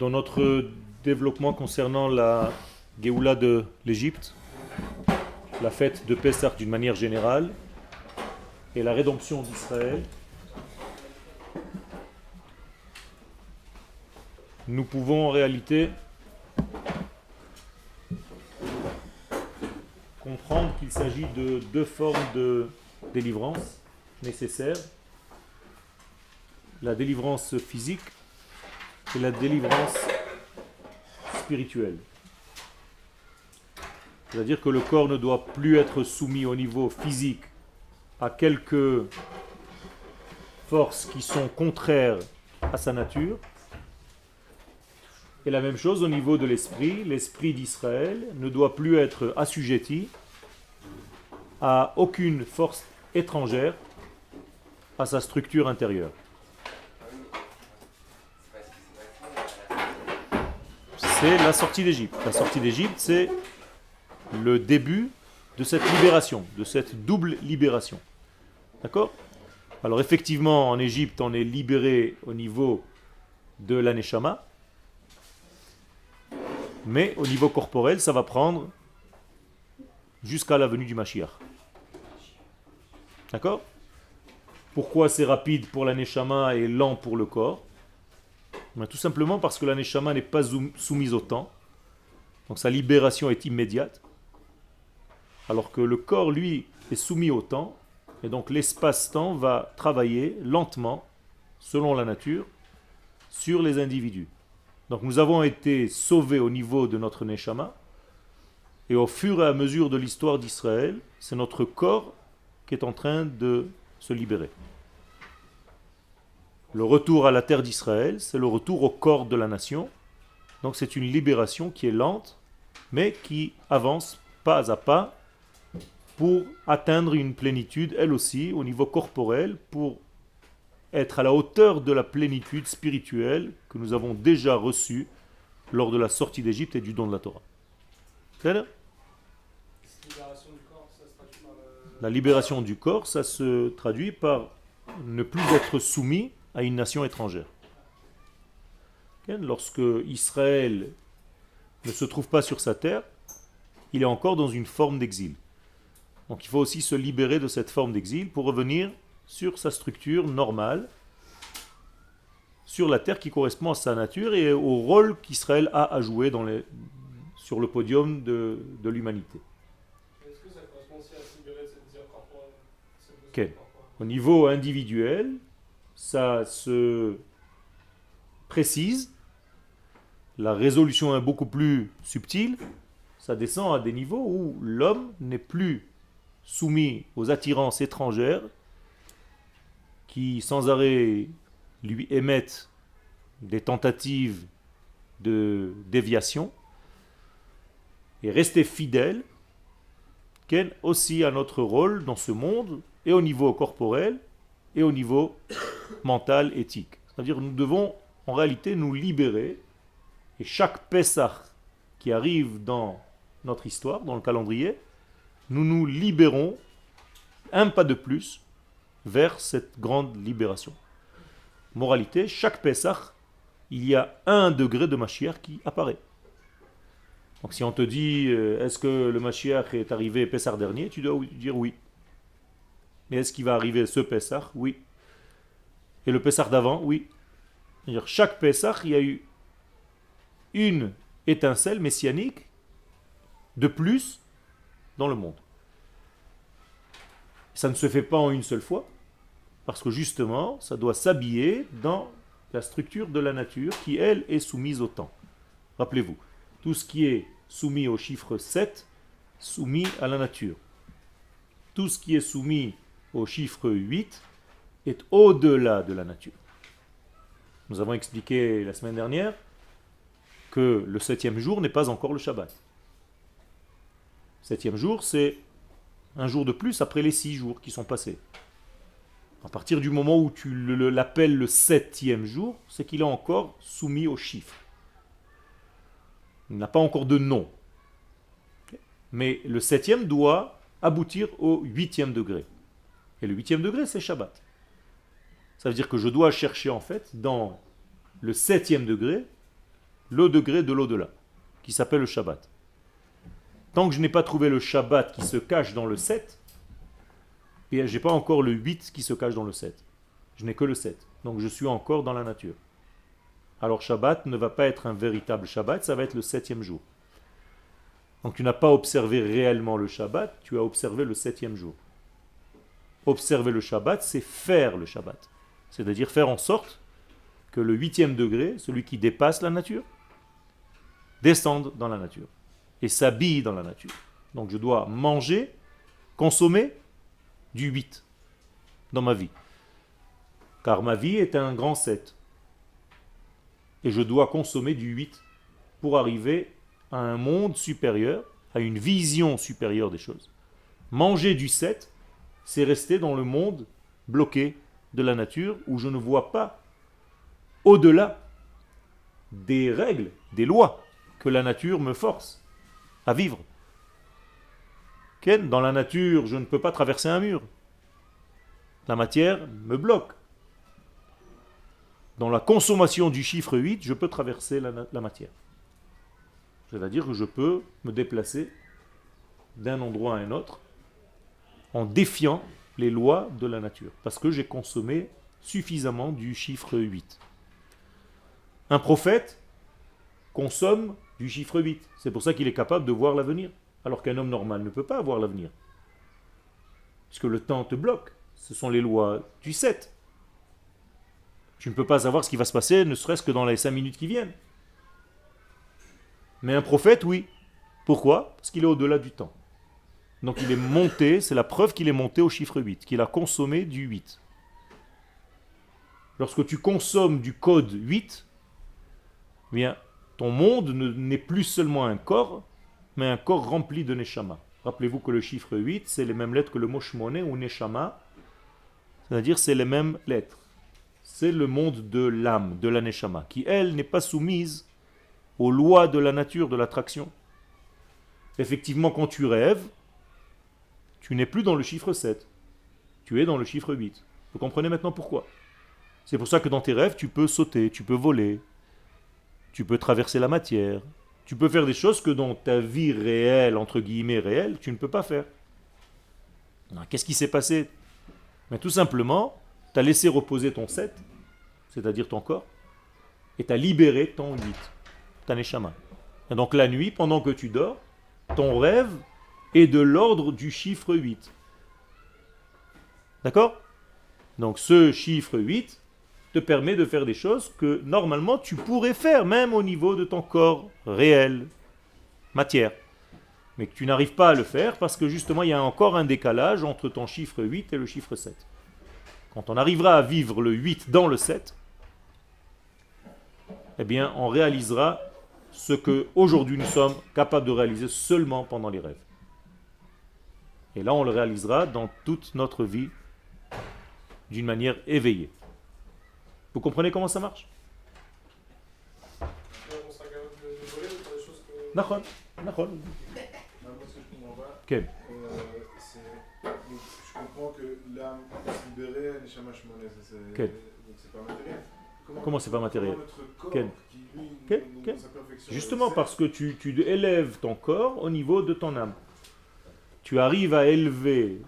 Dans notre développement concernant la Géoula de l'Égypte, la fête de Pessah d'une manière générale et la rédemption d'Israël, nous pouvons en réalité comprendre qu'il s'agit de deux formes de délivrance nécessaires, la délivrance physique et la délivrance spirituelle. C'est-à-dire que le corps ne doit plus être soumis au niveau physique à quelques forces qui sont contraires à sa nature. Et la même chose au niveau de l'esprit. L'esprit d'Israël ne doit plus être assujetti à aucune force étrangère à sa structure intérieure. C'est la sortie d'Égypte. La sortie d'Égypte, c'est le début de cette libération, de cette double libération. D'accord ? Alors effectivement, en Égypte, on est libéré au niveau de l'Aneshama, mais au niveau corporel, ça va prendre jusqu'à la venue du Mashiach. D'accord ? Pourquoi c'est rapide pour l'Aneshama et lent pour le corps ? Tout simplement parce que l'Aneshama n'est pas soumise au temps, donc sa libération est immédiate, alors que le corps, lui, est soumis au temps, et donc l'espace-temps va travailler lentement, selon la nature, sur les individus. Donc nous avons été sauvés au niveau de notre Neshama, et au fur et à mesure de l'histoire d'Israël, c'est notre corps qui est en train de se libérer. Le retour à la terre d'Israël, c'est le retour au corps de la nation. Donc c'est une libération qui est lente, mais qui avance pas à pas pour atteindre une plénitude, elle aussi, au niveau corporel, pour être à la hauteur de la plénitude spirituelle que nous avons déjà reçue lors de la sortie d'Égypte et du don de la Torah. C'est là ? La libération du corps, ça se traduit par ne plus être soumis à une nation étrangère. Lorsque Israël ne se trouve pas sur sa terre, il est encore dans une forme d'exil. Donc il faut aussi se libérer de cette forme d'exil pour revenir sur sa structure normale, sur la terre qui correspond à sa nature et au rôle qu'Israël a à jouer sur le podium de l'humanité. Est-ce que ça correspond aussi à se libérer de cette désir corporel, Okay. Au niveau individuel, ça se précise, la résolution est beaucoup plus subtile, ça descend à des niveaux où l'homme n'est plus soumis aux attirances étrangères qui sans arrêt lui émettent des tentatives de déviation, et rester fidèle aussi à notre rôle dans ce monde, et au niveau corporel, et au niveau mental, éthique. C'est-à-dire que nous devons en réalité nous libérer, et chaque Pessah qui arrive dans notre histoire, dans le calendrier, nous nous libérons un pas de plus vers cette grande libération. Moralité, chaque Pessah, il y a 1 degré de Mashiach qui apparaît. Donc si on te dit, est-ce que le Mashiach est arrivé Pessah dernier, tu dois dire oui. Mais est-ce qu'il va arriver ce Pessah? Oui. Et le Pessah d'avant? Oui. C'est-à-dire, chaque Pessah, il y a eu une étincelle messianique de plus dans le monde. Ça ne se fait pas en une seule fois, parce que justement, ça doit s'habiller dans la structure de la nature qui, elle, est soumise au temps. Rappelez-vous, tout ce qui est soumis au chiffre 7, soumis à la nature. Tout ce qui est soumis au chiffre 8 est au-delà de la nature. Nous avons expliqué la semaine dernière que le 7e jour n'est pas encore le Shabbat. Le 7e jour, c'est un jour de plus après les 6 jours qui sont passés. À partir du moment où tu l'appelles le 7e jour, c'est qu'il est encore soumis au chiffre. Il n'a pas encore de nom. Mais le 7e doit aboutir au 8e degré. Et le 8e degré, c'est Shabbat. Ça veut dire que je dois chercher en fait dans le 7e degré le degré de l'au-delà, qui s'appelle le Shabbat. Tant que je n'ai pas trouvé le Shabbat qui se cache dans le 7, et je n'ai pas encore le 8 qui se cache dans le 7. Je n'ai que le 7. Donc je suis encore dans la nature. Alors Shabbat ne va pas être un véritable Shabbat, ça va être le 7e jour. Donc tu n'as pas observé réellement le Shabbat, tu as observé le 7e jour. Observer le Shabbat, c'est faire le Shabbat. C'est-à-dire faire en sorte que le 8e degré, celui qui dépasse la nature, descende dans la nature et s'habille dans la nature. Donc je dois manger, consommer du 8 dans ma vie. Car ma vie est un grand 7. Et je dois consommer du 8 pour arriver à un monde supérieur, à une vision supérieure des choses. Manger du 7, c'est rester dans le monde bloqué de la nature où je ne vois pas au-delà des règles, des lois que la nature me force à vivre. Dans la nature, je ne peux pas traverser un mur. La matière me bloque. Dans la consommation du chiffre 8, je peux traverser la matière. C'est-à-dire que je peux me déplacer d'un endroit à un autre en défiant les lois de la nature, parce que j'ai consommé suffisamment du chiffre 8. Un prophète consomme du chiffre 8. C'est pour ça qu'il est capable de voir l'avenir, alors qu'un homme normal ne peut pas voir l'avenir. Puisque le temps te bloque. Ce sont les lois du 7. Tu ne peux pas savoir ce qui va se passer, ne serait-ce que dans les 5 minutes qui viennent. Mais un prophète, oui. Pourquoi? Parce qu'il est au-delà du temps. Donc il est monté, c'est la preuve qu'il est monté au chiffre 8, qu'il a consommé du 8. Lorsque tu consommes du code 8, eh bien, ton monde n'est plus seulement un corps, mais un corps rempli de Neshama. Rappelez-vous que le chiffre 8, c'est les mêmes lettres que le mot Shmoné ou Neshama, c'est-à-dire c'est les mêmes lettres. C'est le monde de l'âme, de la Neshama, qui elle n'est pas soumise aux lois de la nature, de l'attraction. Effectivement, quand tu rêves, tu n'es plus dans le chiffre 7, tu es dans le chiffre 8. Vous comprenez maintenant pourquoi? C'est pour ça que dans tes rêves, tu peux sauter, tu peux voler, tu peux traverser la matière, tu peux faire des choses que dans ta vie réelle, entre guillemets réelle, tu ne peux pas faire. Alors, qu'est-ce qui s'est passé? Mais tout simplement, tu as laissé reposer ton 7, c'est-à-dire ton corps, et tu as libéré ton 8, ta neshama. Et donc la nuit, pendant que tu dors, ton rêve est de l'ordre du chiffre 8. D'accord? Donc ce chiffre 8 te permet de faire des choses que normalement tu pourrais faire, même au niveau de ton corps réel, matière. Mais que tu n'arrives pas à le faire parce que justement il y a encore un décalage entre ton chiffre 8 et le chiffre 7. Quand on arrivera à vivre le 8 dans le 7, eh bien on réalisera ce que aujourd'hui nous sommes capables de réaliser seulement pendant les rêves. Et là on le réalisera dans toute notre vie d'une manière éveillée. Vous comprenez comment ça marche? On sera capable de voler ou faire des choses que... Nachon. Moi, ce que je comprends pas, Quel? donc, je comprends que l'âme se libérer, Neshama Shmoné, Quel? donc c'est pas matériel. Comment c'est pas matériel? Comment notre corps, Quel? qui lui, Quel? dans sa perfection, Justement parce que tu élèves ton corps au niveau de ton âme. Tu arrives à élever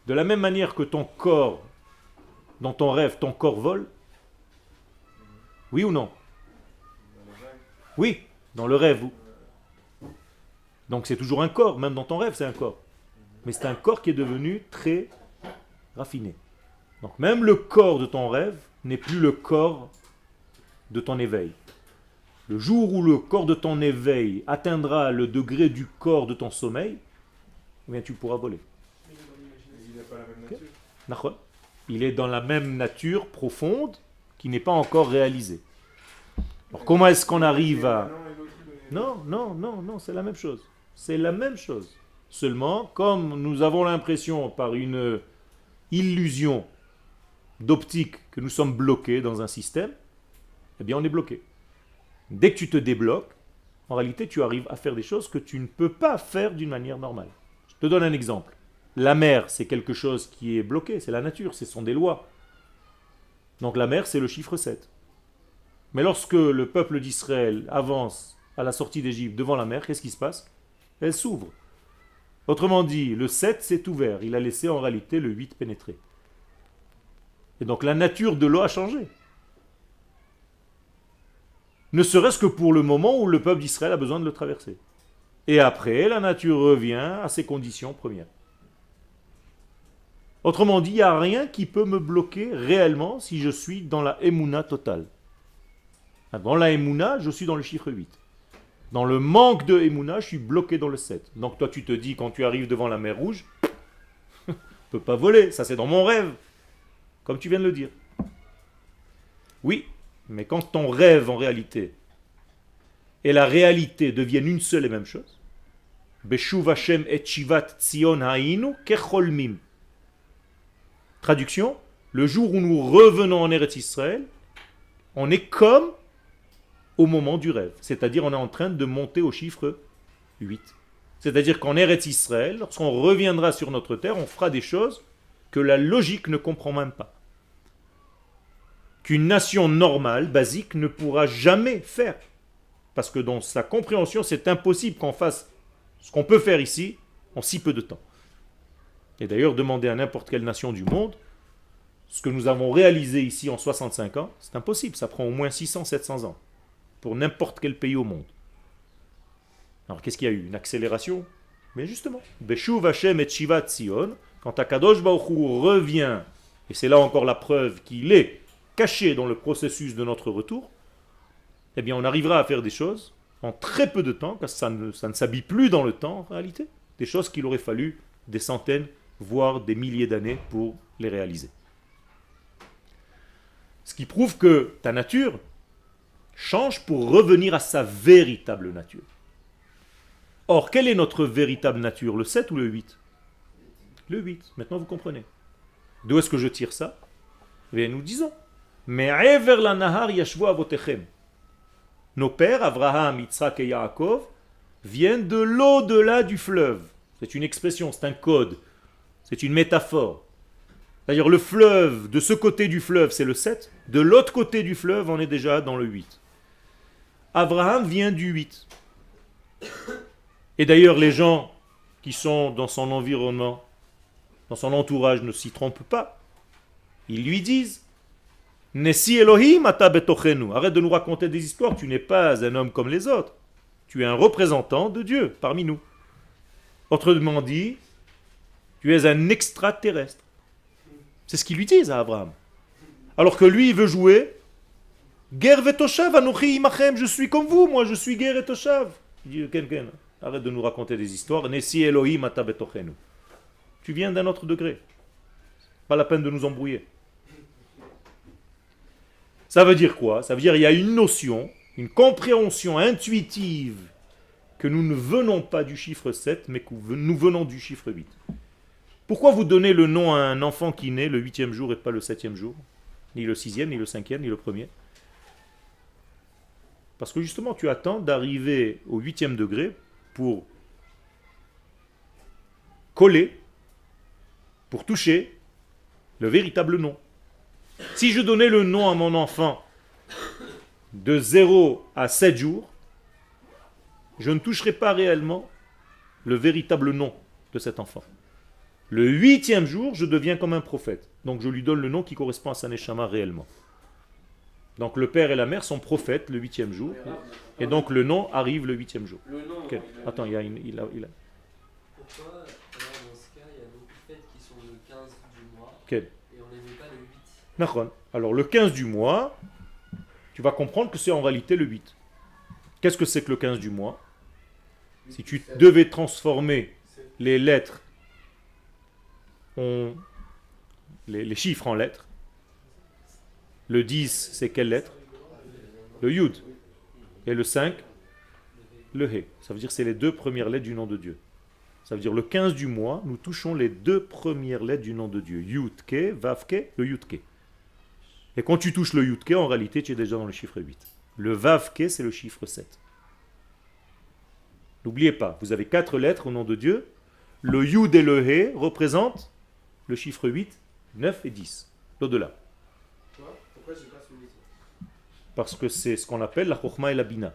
de la même manière que ton corps, dans ton rêve, ton corps vole. Oui ou non? dans les rêves, Oui, dans le rêve. Donc c'est toujours un corps, même dans ton rêve c'est un corps. Mais c'est un corps qui est devenu très raffiné. Donc même le corps de ton rêve n'est plus le corps de ton éveil. Le jour où le corps de ton éveil atteindra le degré du corps de ton sommeil, eh bien tu pourras voler. il n'a pas la même nature. Nachon. Il est dans la même nature profonde qui n'est pas encore réalisée. Alors comment est-ce qu'on arrive à... Non, c'est la même chose. C'est la même chose. Seulement, comme nous avons l'impression par une illusion d'optique que nous sommes bloqués dans un système, eh bien on est bloqué. Dès que tu te débloques, en réalité tu arrives à faire des choses que tu ne peux pas faire d'une manière normale. Je te donne un exemple. La mer, c'est quelque chose qui est bloqué, c'est la nature, ce sont des lois. Donc la mer, c'est le chiffre 7. Mais lorsque le peuple d'Israël avance à la sortie d'Égypte devant la mer, qu'est-ce qui se passe? Elle s'ouvre. Autrement dit, le 7 s'est ouvert. Il a laissé en réalité le 8 pénétrer. Et donc la nature de l'eau a changé. Ne serait-ce que pour le moment où le peuple d'Israël a besoin de le traverser. Et après, la nature revient à ses conditions premières. Autrement dit, il n'y a rien qui peut me bloquer réellement si je suis dans la Emouna totale. Dans la Emouna, je suis dans le chiffre 8. Dans le manque de Emouna, je suis bloqué dans le 7. Donc toi, tu te dis, quand tu arrives devant la mer Rouge, je ne peux pas voler, ça c'est dans mon rêve. Comme tu viens de le dire. Oui, mais quand ton rêve en réalité et la réalité deviennent une seule et même chose, Beshuv Hashem et Shivat Tzion Hainu Kecholmim. Traduction, le jour où nous revenons en Eretz Israël, on est comme au moment du rêve. C'est-à-dire on est en train de monter au chiffre 8. C'est-à-dire qu'en Eretz Israël, lorsqu'on reviendra sur notre terre, on fera des choses que la logique ne comprend même pas. Qu'une nation normale, basique, ne pourra jamais faire. Parce que dans sa compréhension, c'est impossible qu'on fasse ce qu'on peut faire ici en si peu de temps. Et d'ailleurs, demandez à n'importe quelle nation du monde, ce que nous avons réalisé ici en 65 ans, c'est impossible, ça prend au moins 600-700 ans, pour n'importe quel pays au monde. Alors qu'est-ce qu'il y a eu? Une accélération? Mais justement, Beshuv Hashem et Shivat Tzion, quand Akadosh Baruch Hu revient, et c'est là encore la preuve qu'il est caché dans le processus de notre retour, eh bien on arrivera à faire des choses en très peu de temps, car ça ne s'habille plus dans le temps en réalité, des choses qu'il aurait fallu des centaines, voire des milliers d'années pour les réaliser. Ce qui prouve que ta nature change pour revenir à sa véritable nature. Or, quelle est notre véritable nature, le 7 ou le 8? Le 8, maintenant vous comprenez. D'où est-ce que je tire ça? Eh bien, nous disons, Me'ever la nahar yashvu avotechem. Nos pères, Abraham, Yitzhak et Yaakov, viennent de l'au-delà du fleuve. C'est une expression, c'est un code, c'est une métaphore. C'est-à-dire le fleuve, de ce côté du fleuve, c'est le 7, de l'autre côté du fleuve, on est déjà dans le 8. Abraham vient du 8. Et d'ailleurs, les gens qui sont dans son environnement, dans son entourage, ne s'y trompent pas. Ils lui disent, Nessi Elohim ata betochenu. Arrête de nous raconter des histoires, tu n'es pas un homme comme les autres. Tu es un représentant de Dieu parmi nous. Autrement dit, tu es un extraterrestre. C'est ce qu'ils lui disent à Abraham. Alors que lui, il veut jouer. Ger vetoshav anochi imachem, je suis comme vous, moi je suis ger et toshav. Il dit, Ken, arrête de nous raconter des histoires. Nessi Elohim ata betochenu. Tu viens d'un autre degré. Pas la peine de nous embrouiller. Ça veut dire quoi? Ça veut dire qu'il y a une notion, une compréhension intuitive que nous ne venons pas du chiffre 7, mais que nous venons du chiffre 8. Pourquoi vous donnez le nom à un enfant qui naît le 8e jour et pas le 7e jour? Ni le 6e, ni le 5e, ni le 1er. Parce que justement, tu attends d'arriver au 8e degré pour coller, pour toucher le véritable nom. Si je donnais le nom à mon enfant de 0 à 7 jours, je ne toucherai pas réellement le véritable nom de cet enfant. Le 8e jour, je deviens comme un prophète. Donc je lui donne le nom qui correspond à sa neshama réellement. Donc le père et la mère sont prophètes le 8e jour. Et donc le nom arrive le 8e jour. Le nom. Okay. Attends, il a... Pourquoi, dans ce cas, il y a beaucoup de fêtes qui sont le 15 du mois Okay. et on ne les met pas le 8? Nachon. Alors le 15 du mois, tu vas comprendre que c'est en réalité le 8. Qu'est-ce que c'est que le 15 du mois? Si tu devais transformer les lettres, les chiffres en lettres, le 10 c'est quelle lettre? Le Yud. Et le 5, le He. Ça veut dire que c'est les deux premières lettres du nom de Dieu. Ça veut dire le 15 du mois, nous touchons les deux premières lettres du nom de Dieu. Yud-Ke, Vav-Ke, le Yud-Ke. Et quand tu touches le Yud-Ke, en réalité, tu es déjà dans le chiffre 8. Le Vav-Ke, c'est le chiffre 7. N'oubliez pas, vous avez 4 lettres au nom de Dieu. Le Yud et le He représentent le chiffre 8, 9 et 10. L'au-delà. Pourquoi je n'ai pas souligné ça? parce que c'est ce qu'on appelle la chokhma et la bina.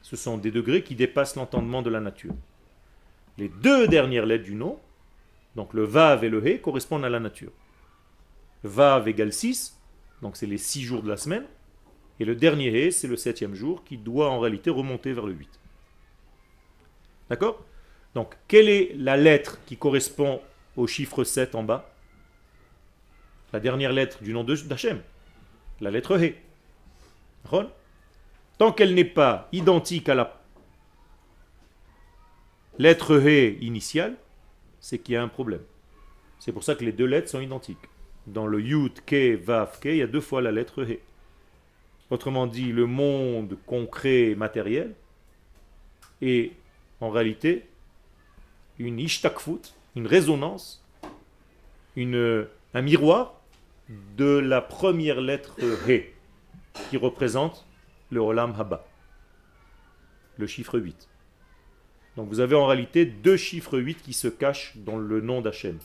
Ce sont des degrés qui dépassent l'entendement de la nature. Les deux dernières lettres du nom, donc le vav et le he, correspondent à la nature. Vav égale 6, donc c'est les 6 jours de la semaine, et le dernier he, c'est le 7e jour, qui doit en réalité remonter vers le 8. D'accord? Donc, quelle est la lettre qui correspond au chiffre 7 en bas? La dernière lettre du nom d'Hachem, la lettre he. Tant qu'elle n'est pas identique à la lettre he initiale, c'est qu'il y a un problème. C'est pour ça que les deux lettres sont identiques. Dans le Yud, Ke, Vav, Ke, il y a 2 fois la lettre he. Autrement dit, le monde concret matériel est en réalité une ishtakfut, une résonance, un miroir de la première lettre he, qui représente le Olam Haba, le chiffre 8. Donc vous avez en réalité 2 chiffres 8 qui se cachent dans le nom d'Hachem.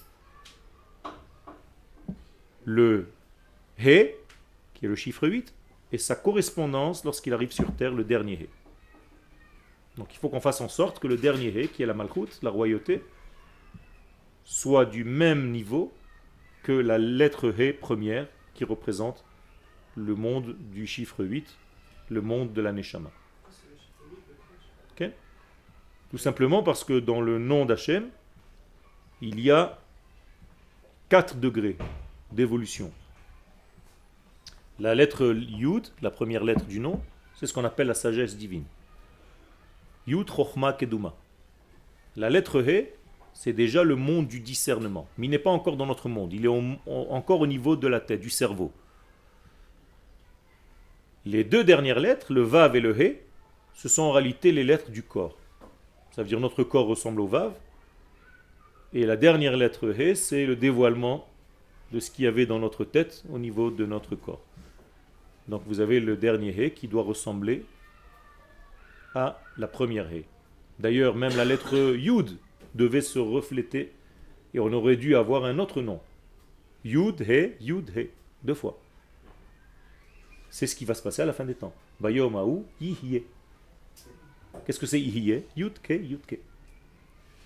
Le he, qui est le chiffre 8, et sa correspondance lorsqu'il arrive sur terre, le dernier he. Donc il faut qu'on fasse en sorte que le dernier he, qui est la Malchut, la royauté, soit du même niveau que la lettre he première, qui représente le monde du chiffre 8, le monde de la Neshama. Okay? Tout simplement parce que dans le nom d'Hachem, il y a 4 degrés d'évolution. La lettre Yud, la première lettre du nom, c'est ce qu'on appelle la sagesse divine. Yud, Chochma, Keduma. La lettre He, c'est déjà le monde du discernement. Mais il n'est pas encore dans notre monde. Il est encore au niveau de la tête, du cerveau. Les 2 dernières lettres, le Vav et le He, ce sont en réalité les lettres du corps. Ça veut dire notre corps ressemble au Vav. Et la dernière lettre He, c'est le dévoilement de ce qu'il y avait dans notre tête au niveau de notre corps. Donc vous avez le dernier He qui doit ressembler à la première He. D'ailleurs, même la lettre Yud devait se refléter et on aurait dû avoir un autre nom. Yud, He, 2 fois. C'est ce qui va se passer à la fin des temps. Bayom Aou, Yihiye. Qu'est-ce que c'est Yihiye? Yud, Ke.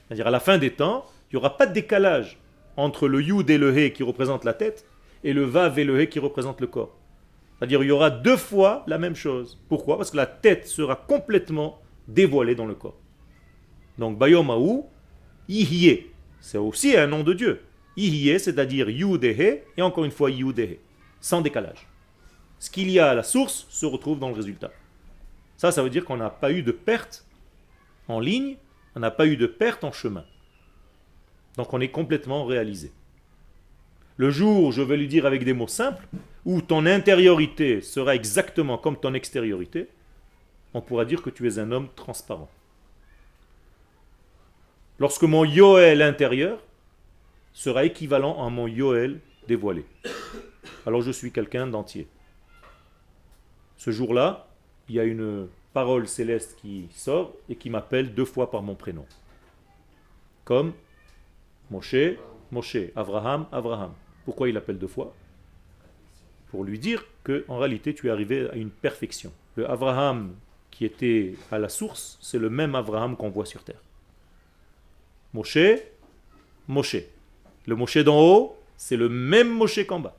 C'est-à-dire à la fin des temps, il n'y aura pas de décalage entre le Yud et le He qui représente la tête et le Vav et le He qui représente le corps. C'est-à-dire il y aura 2 fois la même chose. Pourquoi? Parce que la tête sera complètement dévoilée dans le corps. Donc Bayom Aou, Yihiye, c'est aussi un nom de Dieu. Yihiye, c'est-à-dire Yud et He, et encore une fois Yud et He, sans décalage. Ce qu'il y a à la source se retrouve dans le résultat. Ça veut dire qu'on n'a pas eu de perte en ligne, on n'a pas eu de perte en chemin. Donc on est complètement réalisé. Le jour où je vais lui dire avec des mots simples, où ton intériorité sera exactement comme ton extériorité, on pourra dire que tu es un homme transparent. Lorsque mon Yoel intérieur sera équivalent à mon Yoel dévoilé, alors je suis quelqu'un d'entier. Ce jour-là, il y a une parole céleste qui sort et qui m'appelle 2 fois par mon prénom. Comme Moshe, Moshe, Avraham, Avraham. Pourquoi il l'appelle 2 fois? Pour lui dire qu'en réalité tu es arrivé à une perfection. Le Avraham qui était à la source, c'est le même Avraham qu'on voit sur terre. Moshe, Moshe. Le Moshe d'en haut, c'est le même Moshe qu'en bas.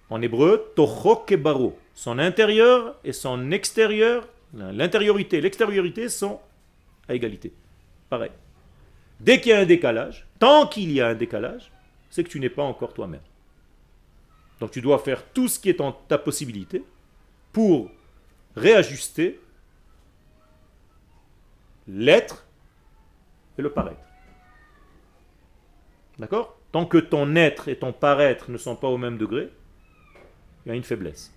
En hébreu, Tochok et Baro. Son intérieur et son extérieur, l'intériorité et l'extériorité sont à égalité. Pareil. Dès qu'il y a un décalage, tant qu'il y a un décalage, c'est que tu n'es pas encore toi-même. Donc tu dois faire tout ce qui est en ta possibilité pour réajuster l'être et le paraître. D'accord? Tant que ton être et ton paraître ne sont pas au même degré, il y a une faiblesse.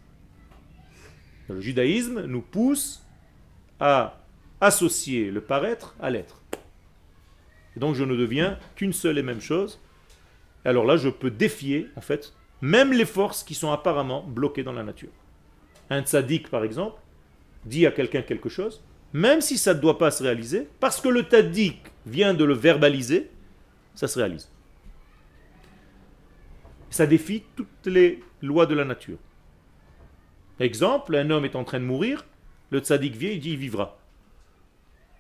Le judaïsme nous pousse à associer le paraître à l'être. Et donc je ne deviens qu'une seule et même chose. Alors là, je peux défier, en fait, même les forces qui sont apparemment bloquées dans la nature. Un tzaddik, par exemple, dit à quelqu'un quelque chose, même si ça ne doit pas se réaliser, parce que le tzaddik vient de le verbaliser, ça se réalise. Ça défie toutes les lois de la nature. Exemple, un homme est en train de mourir, le tzaddik vient, il dit il vivra.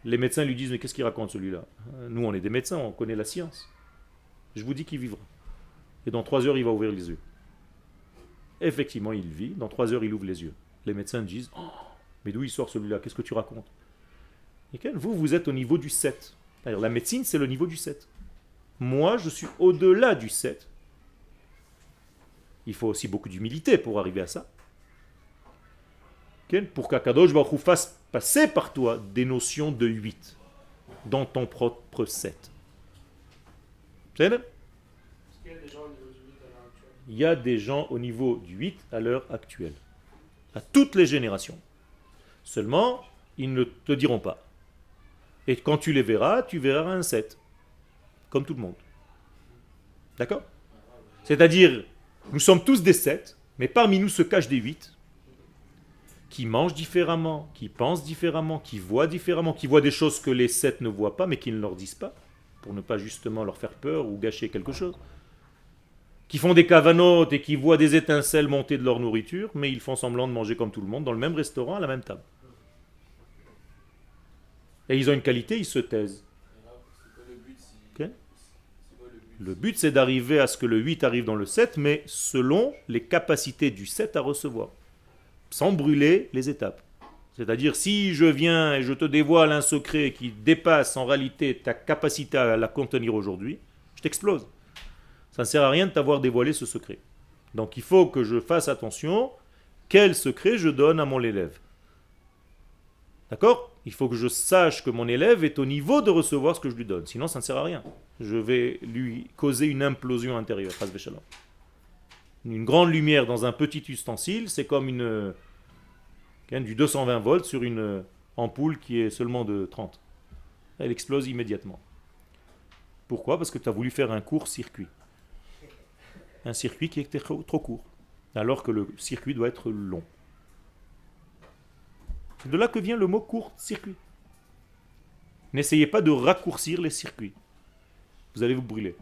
Les médecins lui disent mais qu'est-ce qu'il raconte celui-là? Nous on est des médecins, on connaît la science. Je vous dis qu'il vivra. Et dans 3 heures il va ouvrir les yeux. Effectivement il vit, dans 3 heures il ouvre les yeux. Les médecins disent oh, mais d'où il sort celui-là? Qu'est-ce que tu racontes? Et vous êtes au niveau du 7. C'est-à-dire, la médecine c'est le niveau du 7. Moi je suis au-delà du 7. Il faut aussi beaucoup d'humilité pour arriver à ça. Pour qu'Akadosh Baruch Hu fasse passer par toi des notions de 8 dans ton propre 7. C'est Est-ce qu'il y a des gens au niveau du 8 à l'heure actuelle? Il y a des gens au niveau du 8 à l'heure actuelle. À toutes les générations. Seulement, ils ne te diront pas. Et quand tu les verras, tu verras un 7. Comme tout le monde. D'accord? C'est-à-dire, nous sommes tous des 7, mais parmi nous se cachent des 8 qui mangent différemment, qui pensent différemment, qui voient différemment, qui voient des choses que les 7 ne voient pas, mais qui ne leur disent pas, pour ne pas justement leur faire peur ou gâcher quelque chose. Qui font des cavanotes et qui voient des étincelles monter de leur nourriture, mais ils font semblant de manger comme tout le monde, dans le même restaurant, à la même table. Et ils ont une qualité, ils se taisent. Okay? Le but, c'est d'arriver à ce que le 8 arrive dans le 7, mais selon les capacités du 7 à recevoir. Sans brûler les étapes. C'est-à-dire, si je viens et je te dévoile un secret qui dépasse en réalité ta capacité à la contenir aujourd'hui, je t'explose. Ça ne sert à rien de t'avoir dévoilé ce secret. Donc il faut que je fasse attention, quel secret je donne à mon élève. D'accord? Il faut que je sache que mon élève est au niveau de recevoir ce que je lui donne. Sinon, ça ne sert à rien. Je vais lui causer une implosion intérieure. Une grande lumière dans un petit ustensile, c'est comme du 220 volts sur une ampoule qui est seulement de 30. Elle explose immédiatement. Pourquoi? Parce que tu as voulu faire un court circuit. Un circuit qui était trop court, alors que le circuit doit être long. C'est de là que vient le mot court-circuit. N'essayez pas de raccourcir les circuits. Vous allez vous brûler.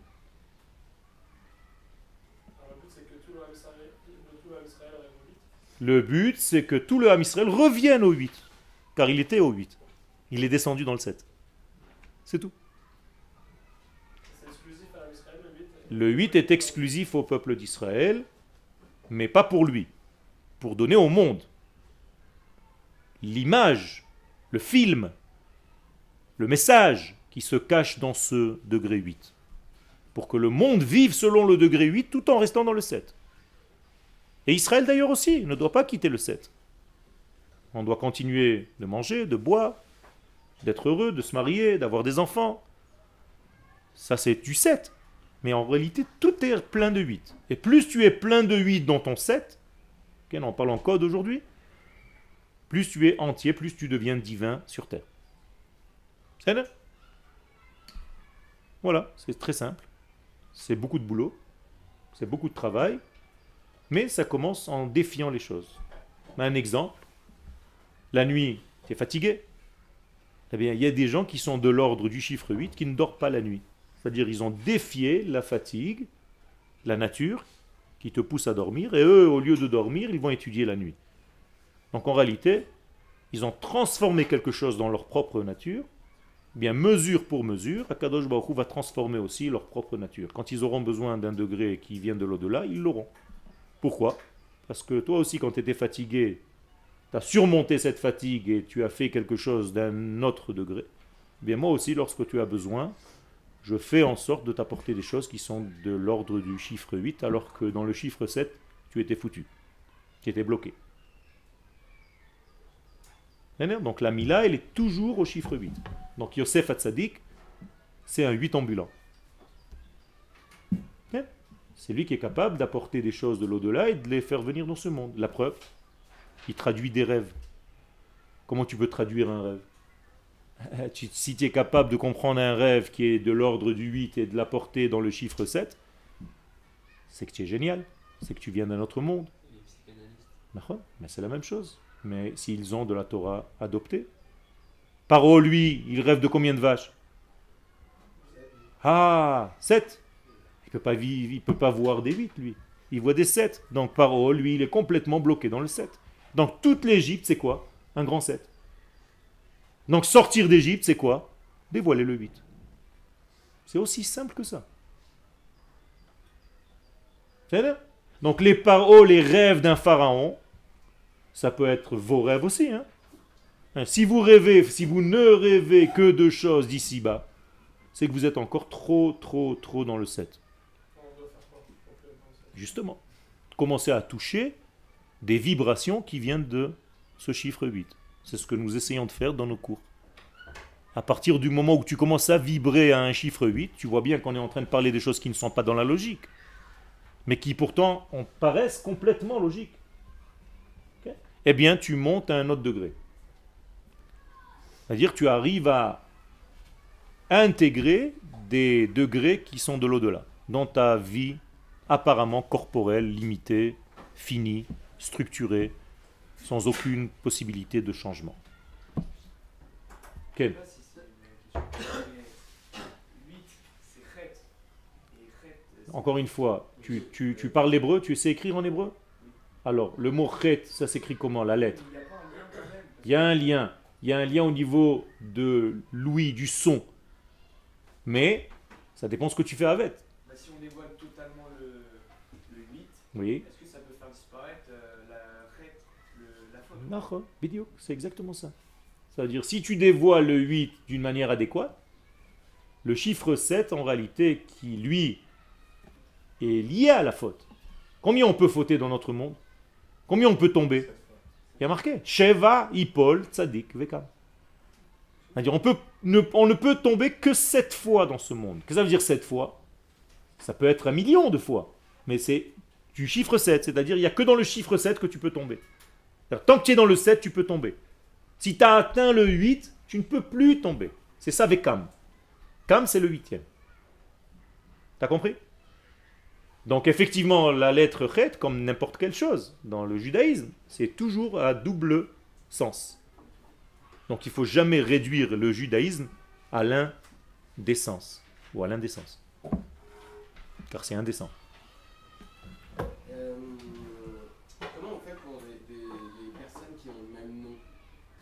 Le but, c'est que tout le Ham Israël revienne au 8. Car il était au 8. Il est descendu dans le 7. C'est tout. C'est exclusif à Israël, le 8 est exclusif au peuple d'Israël, mais pas pour lui. Pour donner au monde. L'image, le film, le message qui se cache dans ce degré 8. Pour que le monde vive selon le degré 8 tout en restant dans le 7. Et Israël d'ailleurs aussi ne doit pas quitter le 7. On doit continuer de manger, de boire, d'être heureux, de se marier, d'avoir des enfants. Ça c'est du 7. Mais en réalité tout est plein de 8. Et plus tu es plein de 8 dans ton 7, on parle en code aujourd'hui, plus tu es entier, plus tu deviens divin sur terre. C'est là. Voilà, c'est très simple. C'est beaucoup de boulot, c'est beaucoup de travail, mais ça commence en défiant les choses. Un exemple, la nuit, tu es fatigué. Eh bien, il y a des gens qui sont de l'ordre du chiffre 8 qui ne dorment pas la nuit. C'est-à-dire ils ont défié la fatigue, la nature, qui te pousse à dormir, et eux, au lieu de dormir, ils vont étudier la nuit. Donc en réalité, ils ont transformé quelque chose dans leur propre nature. Eh bien, mesure pour mesure, Akadosh Baruch Hu va transformer aussi leur propre nature. Quand ils auront besoin d'un degré qui vient de l'au-delà, ils l'auront. Pourquoi? Parce que toi aussi, quand tu étais fatigué, tu as surmonté cette fatigue et tu as fait quelque chose d'un autre degré. Eh bien, moi aussi, lorsque tu as besoin, je fais en sorte de t'apporter des choses qui sont de l'ordre du chiffre 8, alors que dans le chiffre 7, tu étais foutu. Tu étais bloqué. Donc la Mila, elle est toujours au chiffre 8. Donc Yosef Hatzadik, c'est un 8 ambulant. C'est lui qui est capable d'apporter des choses de l'au-delà et de les faire venir dans ce monde. La preuve, il traduit des rêves. Comment tu peux traduire un rêve? Si tu es capable de comprendre un rêve qui est de l'ordre du 8 et de l'apporter dans le chiffre 7, c'est que tu es génial. C'est que tu viens d'un autre monde. Mais c'est la même chose. Mais s'ils ont de la Torah adoptée. Paro, lui, il rêve de combien de vaches? 7. Il peut pas voir des 8, lui. Il voit des 7. Donc Paro, lui, il est complètement bloqué dans le 7. Donc toute l'Égypte, c'est quoi? Un grand 7. Donc sortir d'Égypte, c'est quoi? Dévoiler le 8. C'est aussi simple que ça. C'est vrai? Donc les paroles, les rêves d'un pharaon, ça peut être vos rêves aussi. Si vous rêvez, si vous ne rêvez que de choses d'ici-bas, c'est que vous êtes encore trop dans le 7. On doit faire quoi pour que dans ce- Justement, commencez à toucher des vibrations qui viennent de ce chiffre 8. C'est ce que nous essayons de faire dans nos cours. À partir du moment où tu commences à vibrer à un chiffre 8, tu vois bien qu'on est en train de parler des choses qui ne sont pas dans la logique, mais qui pourtant paraissent complètement logiques. Ok? Eh bien, tu montes à un autre degré. C'est-à-dire que tu arrives à intégrer des degrés qui sont de l'au-delà, dans ta vie apparemment corporelle, limitée, finie, structurée, sans aucune possibilité de changement. Quel? Je sais pas si c'est une question. Mais 8, c'est Chet. Et Chet, c'est- Encore une fois, tu parles l'hébreu, tu sais écrire en hébreu? Alors, le mot chet, ça s'écrit comment, la lettre? Il n'y a pas un lien quand même. Il y a un lien. Il y a un lien au niveau de l'ouïe, du son. Mais, ça dépend ce que tu fais avec. Bah, si on dévoile totalement le 8, Oui. est-ce que ça peut faire disparaître la Chet, la faute? Nachon, bidiou, c'est exactement ça. C'est-à-dire, si tu dévoiles le 8 d'une manière adéquate, le chiffre 7, en réalité, qui lui est lié à la faute. Combien on peut fauter dans notre monde? Combien on peut tomber? Il y a marqué Sheva, Ipol, Tzadik, Vekam. C'est-à-dire, on ne peut tomber que 7 fois dans ce monde. Qu'est-ce que ça veut dire 7 fois? Ça peut être 1 million de fois. Mais c'est du chiffre 7. C'est-à-dire, il n'y a que dans le chiffre 7 que tu peux tomber. C'est-à-dire, tant que tu es dans le 7, tu peux tomber. Si tu as atteint le 8, tu ne peux plus tomber. C'est ça Vekam. Kam, c'est le 8e. T'as compris? Donc effectivement, la lettre Chet, comme n'importe quelle chose dans le judaïsme, c'est toujours à double sens. Donc il ne faut jamais réduire le judaïsme à l'un des sens, ou à l'indécence. Car c'est indécent. Comment on fait pour les personnes qui ont le même nom?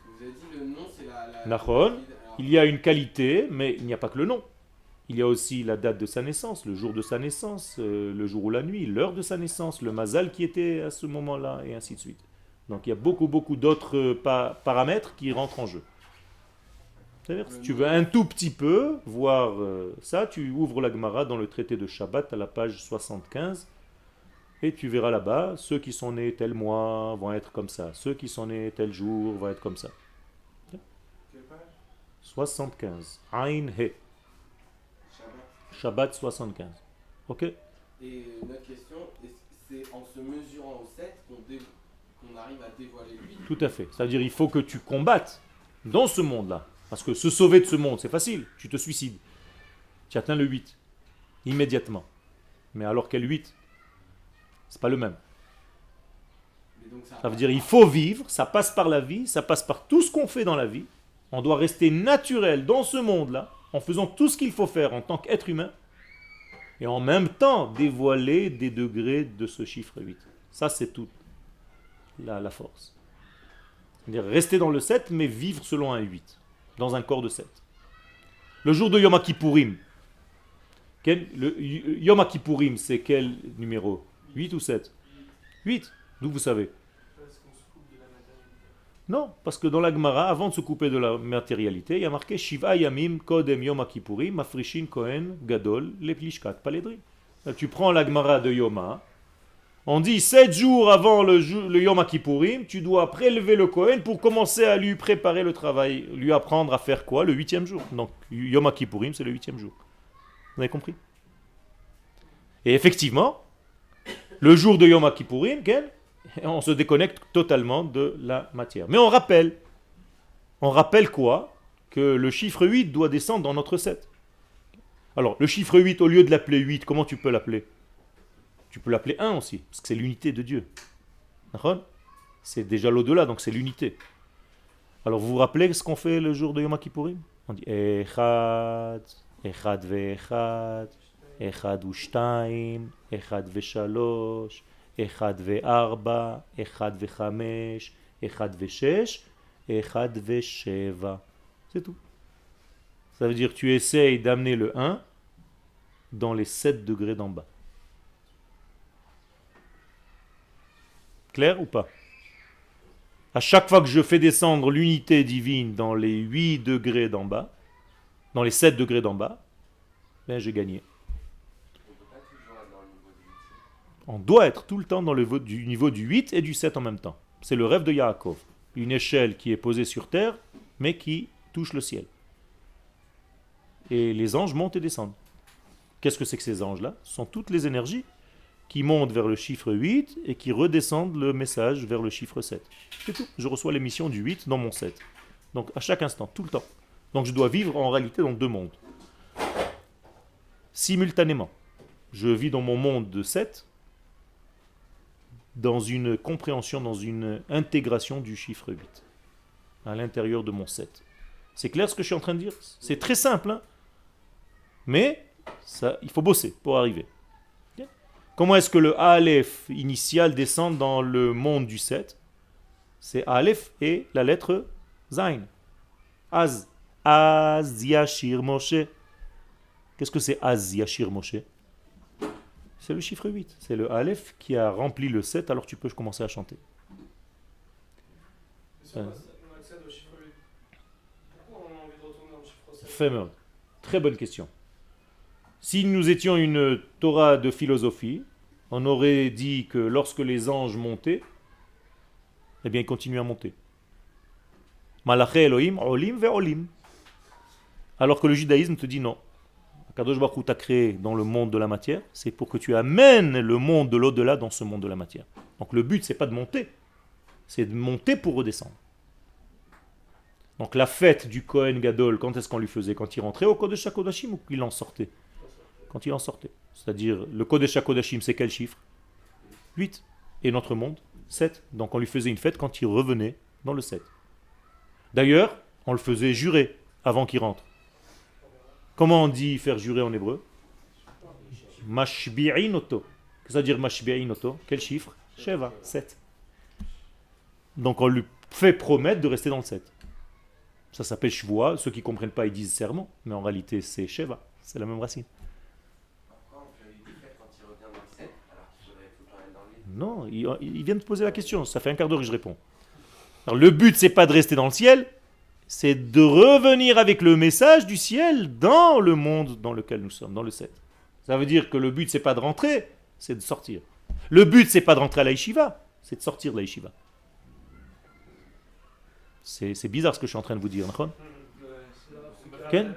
Vous avez dit le nom, c'est la Nachon, Alors, il y a une qualité, mais il n'y a pas que le nom. Il y a aussi la date de sa naissance, le jour de sa naissance, le jour ou la nuit, l'heure de sa naissance, le mazal qui était à ce moment-là, et ainsi de suite. Donc il y a beaucoup d'autres paramètres qui rentrent en jeu. C'est-à-dire, si tu veux un tout petit peu voir ça, tu ouvres la Gemara dans le traité de Shabbat à la page 75, et tu verras là-bas, ceux qui sont nés tel mois vont être comme ça, ceux qui sont nés tel jour vont être comme ça. Quelle page? 75. Ain He. Shabbat 75. Ok? Et une autre question, c'est en se mesurant au 7 qu'on arrive à dévoiler le 8? Tout à fait. C'est-à-dire il faut que tu combattes dans ce monde-là. Parce que se sauver de ce monde, c'est facile. Tu te suicides. Tu atteins le 8. Immédiatement. Mais alors quel 8? C'est pas le même. Mais donc Ça veut dire il faut vivre, ça passe par la vie, ça passe par tout ce qu'on fait dans la vie. On doit rester naturel dans ce monde-là, en faisant tout ce qu'il faut faire en tant qu'être humain, et en même temps dévoiler des degrés de ce chiffre 8. Ça, c'est toute la force. C'est-à-dire rester dans le 7, mais vivre selon un 8, dans un corps de 7. Le jour de Yom Kippourim, Yom Kippourim, c'est quel numéro? 8 ou 7? 8. D'où vous savez? Parce qu'on se coupe de la matérialité. Non, parce que dans la Gemara, avant de se couper de la matérialité, il y a marqué Shiva Yamim Kodem Yom Kippourim Mafrishin Kohen Gadol Leplishkat Paledri. Tu prends la Gemara de Yoma, on dit 7 jours avant le Yom Kippourim, tu dois prélever le Kohen pour commencer à lui préparer le travail, lui apprendre à faire quoi? Le 8e jour. Donc Yom Kippourim, c'est le 8e jour. Vous avez compris? Et effectivement, le jour de Yom Kippourim, on se déconnecte totalement de la matière. Mais on rappelle quoi? Que le chiffre 8 doit descendre dans notre 7. Alors, le chiffre 8, au lieu de l'appeler 8, comment tu peux l'appeler? Tu peux l'appeler 1 aussi, parce que c'est l'unité de Dieu. D'accord? C'est déjà l'au-delà, donc c'est l'unité. Alors, vous vous rappelez ce qu'on fait le jour de Yom Kippourim? On dit Echad, Echad ve'echad, Echad u'shtaim, Echad ve'shalosh, Echad ve'arba, Echad ve'chamesh, Echad Veshesh, Echad Vesheva. C'est tout. Ça veut dire que tu essayes d'amener le 1 dans les 7 degrés d'en bas. Clair ou pas? À chaque fois que je fais descendre l'unité divine dans les 8 degrés d'en bas, dans les 7 degrés d'en bas, ben j'ai gagné. On peut pas toujours être dans le niveau du 8. On doit être tout le temps dans le niveau du 8 et du 7 en même temps. C'est le rêve de Yaakov. Une échelle qui est posée sur terre, mais qui touche le ciel. Et les anges montent et descendent. Qu'est-ce que c'est que ces anges-là? Ce sont toutes les énergies qui montent vers le chiffre 8 et qui redescendent le message vers le chiffre 7. C'est tout. Je reçois l'émission du 8 dans mon 7. Donc à chaque instant, tout le temps. Donc je dois vivre en réalité dans deux mondes. Simultanément. Je vis dans mon monde de 7, dans une compréhension, dans une intégration du chiffre 8, à l'intérieur de mon 7. C'est clair ce que je suis en train de dire? C'est très simple, hein? Mais ça, il faut bosser pour arriver. Comment est-ce que le Aleph initial descend dans le monde du 7? C'est Aleph et la lettre Zain. Az. Az Yashir Moshe. Qu'est-ce que c'est Az Yashir Moshe? C'est le chiffre 8. C'est le Aleph qui a rempli le 7, alors tu peux commencer à chanter. Et si on accède au chiffre 8, pourquoi on a envie de retourner au chiffre 7? Fameux. Très bonne question. Si nous étions une Torah de philosophie, on aurait dit que lorsque les anges montaient, eh bien ils continuaient à monter. Malaché Elohim, olim ve olim. Alors que le judaïsme te dit non. Kadosh Baruch Hu t'a créé dans le monde de la matière, c'est pour que tu amènes le monde de l'au-delà dans ce monde de la matière. Donc le but, c'est pas de monter, c'est de monter pour redescendre. Donc la fête du Kohen Gadol, quand est-ce qu'on lui faisait? Quand il rentrait au Kodesh HaKodashim ou qu'il en sortait? Quand il en sortait. C'est-à-dire, le Kodesh HaKodashim, c'est quel chiffre? 8. Et notre monde? 7. Donc on lui faisait une fête quand il revenait dans le 7. D'ailleurs, on le faisait jurer avant qu'il rentre. Comment on dit faire jurer en hébreu? Mashbi'in oto. Qu'est-ce que ça veut dire Mashbi'in oto? Quel chiffre? Sheva, 7. Donc on lui fait promettre de rester dans le 7. Ça s'appelle Shvoa. Ceux qui ne comprennent pas, ils disent serment. Mais en réalité, c'est Sheva. C'est la même racine. Pourquoi on fait des fêtes quand il revient dans le 7 alors qu'il devrait tout le temps être dans le 8? Non, il vient de poser la question. Ça fait un quart d'heure que je réponds. Alors, le but, c'est pas de rester dans le ciel. C'est de revenir avec le message du ciel dans le monde dans lequel nous sommes, dans le 7. Ça veut dire que le but, c'est pas de rentrer, c'est de sortir. Le but, c'est pas de rentrer à la yeshiva, c'est de sortir de la yeshiva. C'est bizarre ce que je suis en train de vous dire, Nachon? Ken?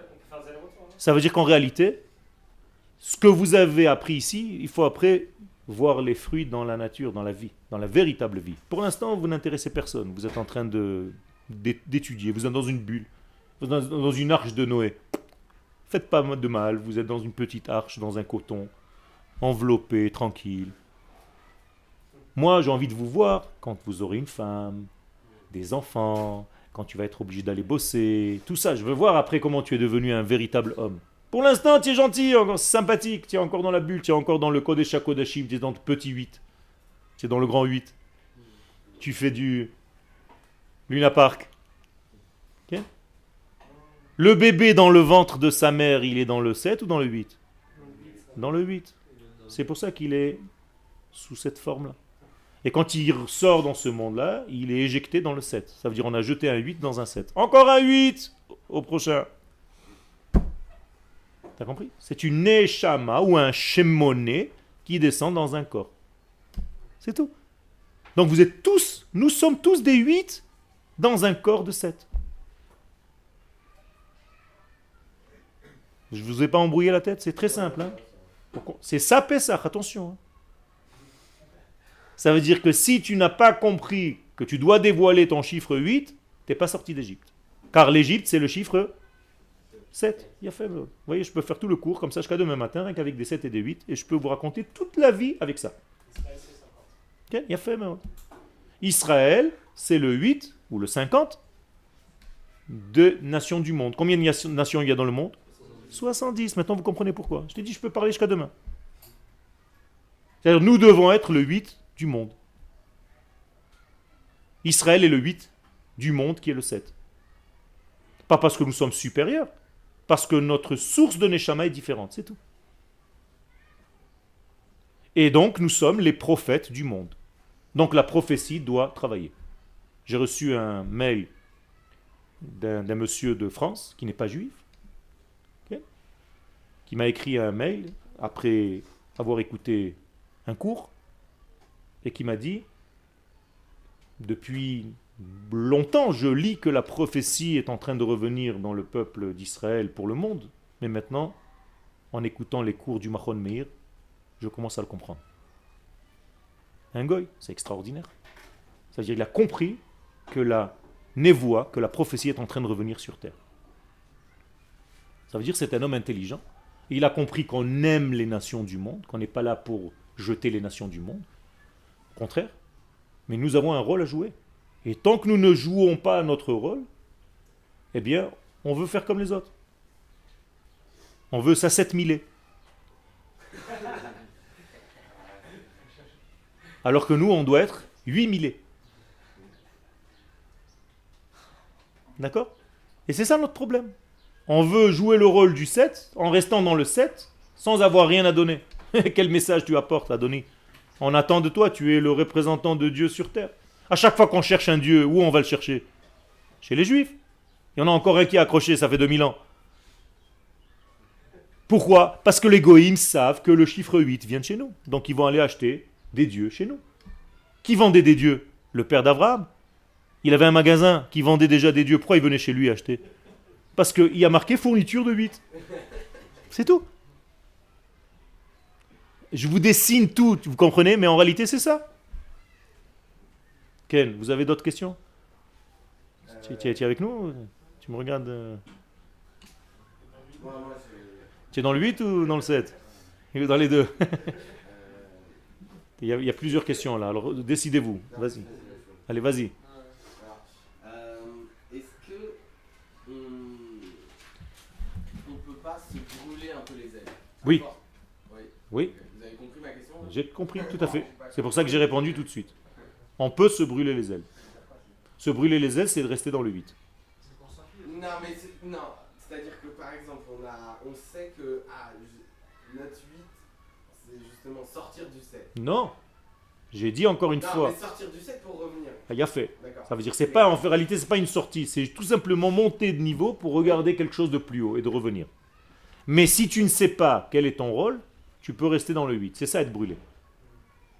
Ça veut dire qu'en réalité, ce que vous avez appris ici, il faut après voir les fruits dans la nature, dans la vie, dans la véritable vie. Pour l'instant, vous n'intéressez personne. Vous êtes en train d'étudier, vous êtes dans une bulle, vous êtes dans une arche de Noé. Faites pas de mal, vous êtes dans une petite arche, dans un coton, enveloppé, tranquille. Moi, j'ai envie de vous voir quand vous aurez une femme, des enfants, quand tu vas être obligé d'aller bosser, tout ça. Je veux voir après comment tu es devenu un véritable homme. Pour l'instant, tu es gentil, encore sympathique, tu es encore dans la bulle, tu es encore dans le Kodesh HaKodashim, tu es dans le petit 8, tu es dans le grand 8. Tu fais du Luna Park. Okay. Le bébé dans le ventre de sa mère, il est dans le 7 ou dans le 8? Dans le 8. C'est pour ça qu'il est sous cette forme-là. Et quand il sort dans ce monde-là, il est éjecté dans le 7. Ça veut dire qu'on a jeté un 8 dans un 7. Encore un 8 au prochain. T'as compris? C'est une neshama ou un shemoné qui descend dans un corps. C'est tout. Donc vous êtes tous, nous sommes tous des 8 dans un corps de 7. Je ne vous ai pas embrouillé la tête, c'est très simple. Hein? C'est ça, Pessah, attention. Hein? Ça veut dire que si tu n'as pas compris que tu dois dévoiler ton chiffre 8, tu n'es pas sorti d'Égypte. Car l'Égypte, c'est le chiffre 7. Il a fait. Vous voyez, je peux faire tout le cours comme ça jusqu'à demain matin, rien qu'avec des 7 et des 8, et je peux vous raconter toute la vie avec ça. Okay? Il a fait. Israël, c'est le 8 ou le 50 de nations du monde. Combien de nations il y a dans le monde? 70. Maintenant, vous comprenez pourquoi. Je t'ai dit, je peux parler jusqu'à demain. C'est-à-dire, nous devons être le 8 du monde. Israël est le 8 du monde qui est le 7. Pas parce que nous sommes supérieurs, parce que notre source de Neshama est différente, c'est tout. Et donc nous sommes les prophètes du monde. Donc la prophétie doit travailler. J'ai reçu un mail d'un monsieur de France qui n'est pas juif, ok, qui m'a écrit un mail après avoir écouté un cours et qui m'a dit: depuis longtemps je lis que la prophétie est en train de revenir dans le peuple d'Israël pour le monde, mais maintenant, en écoutant les cours du Machon Meir, je commence à le comprendre. Un goy, c'est extraordinaire. C'est-à-dire qu'il a compris que la névoie, que la prophétie est en train de revenir sur terre. Ça veut dire que c'est un homme intelligent. Et il a compris qu'on aime les nations du monde, qu'on n'est pas là pour jeter les nations du monde. Au contraire. Mais nous avons un rôle à jouer. Et tant que nous ne jouons pas notre rôle, eh bien, on veut faire comme les autres. On veut sa 7000. Alors que nous, on doit être 8000. D'accord? Et c'est ça notre problème. On veut jouer le rôle du 7 en restant dans le 7 sans avoir rien à donner. Quel message tu apportes à donner? On attend de toi, tu es le représentant de Dieu sur terre. À chaque fois qu'on cherche un Dieu, où on va le chercher? Chez les Juifs. Il y en a encore un qui est accroché, ça fait 2000 ans. Pourquoi? Parce que les goïms savent que le chiffre 8 vient de chez nous. Donc ils vont aller acheter des dieux chez nous. Qui vendait des dieux? Le père d'Abraham. Il avait un magasin qui vendait déjà des dieux. Pourquoi il venait chez lui acheter? Parce qu'il y a marqué fourniture de 8. C'est tout. Je vous dessine tout, vous comprenez? Mais en réalité, c'est ça. Ken, vous avez d'autres questions? Tu es avec nous? Tu me regardes? Tu es dans le 8 ou dans le 7? Dans les deux. Il y a plusieurs questions là, alors décidez-vous. Vas-y. Allez, vas-y. Est-ce que on peut pas se brûler un peu les ailes? Oui. Oui. Oui, Vous avez compris ma question? j'ai compris, tout à fait. C'est pour ça que j'ai répondu tout de suite. On peut se brûler les ailes. Se brûler les ailes, c'est de rester dans le 8. Non, mais non. C'est-à-dire que par exemple, on sait que notre 8, c'est justement sortir du 7. Non. J'ai dit encore une Non, fois. mais sortir du 7 pour revenir. Il y a fait. D'accord. Ça veut dire c'est pas en réalité c'est pas une sortie, c'est tout simplement monter de niveau pour regarder quelque chose de plus haut et de revenir. Mais si tu ne sais pas quel est ton rôle, tu peux rester dans le 8. C'est ça être brûlé.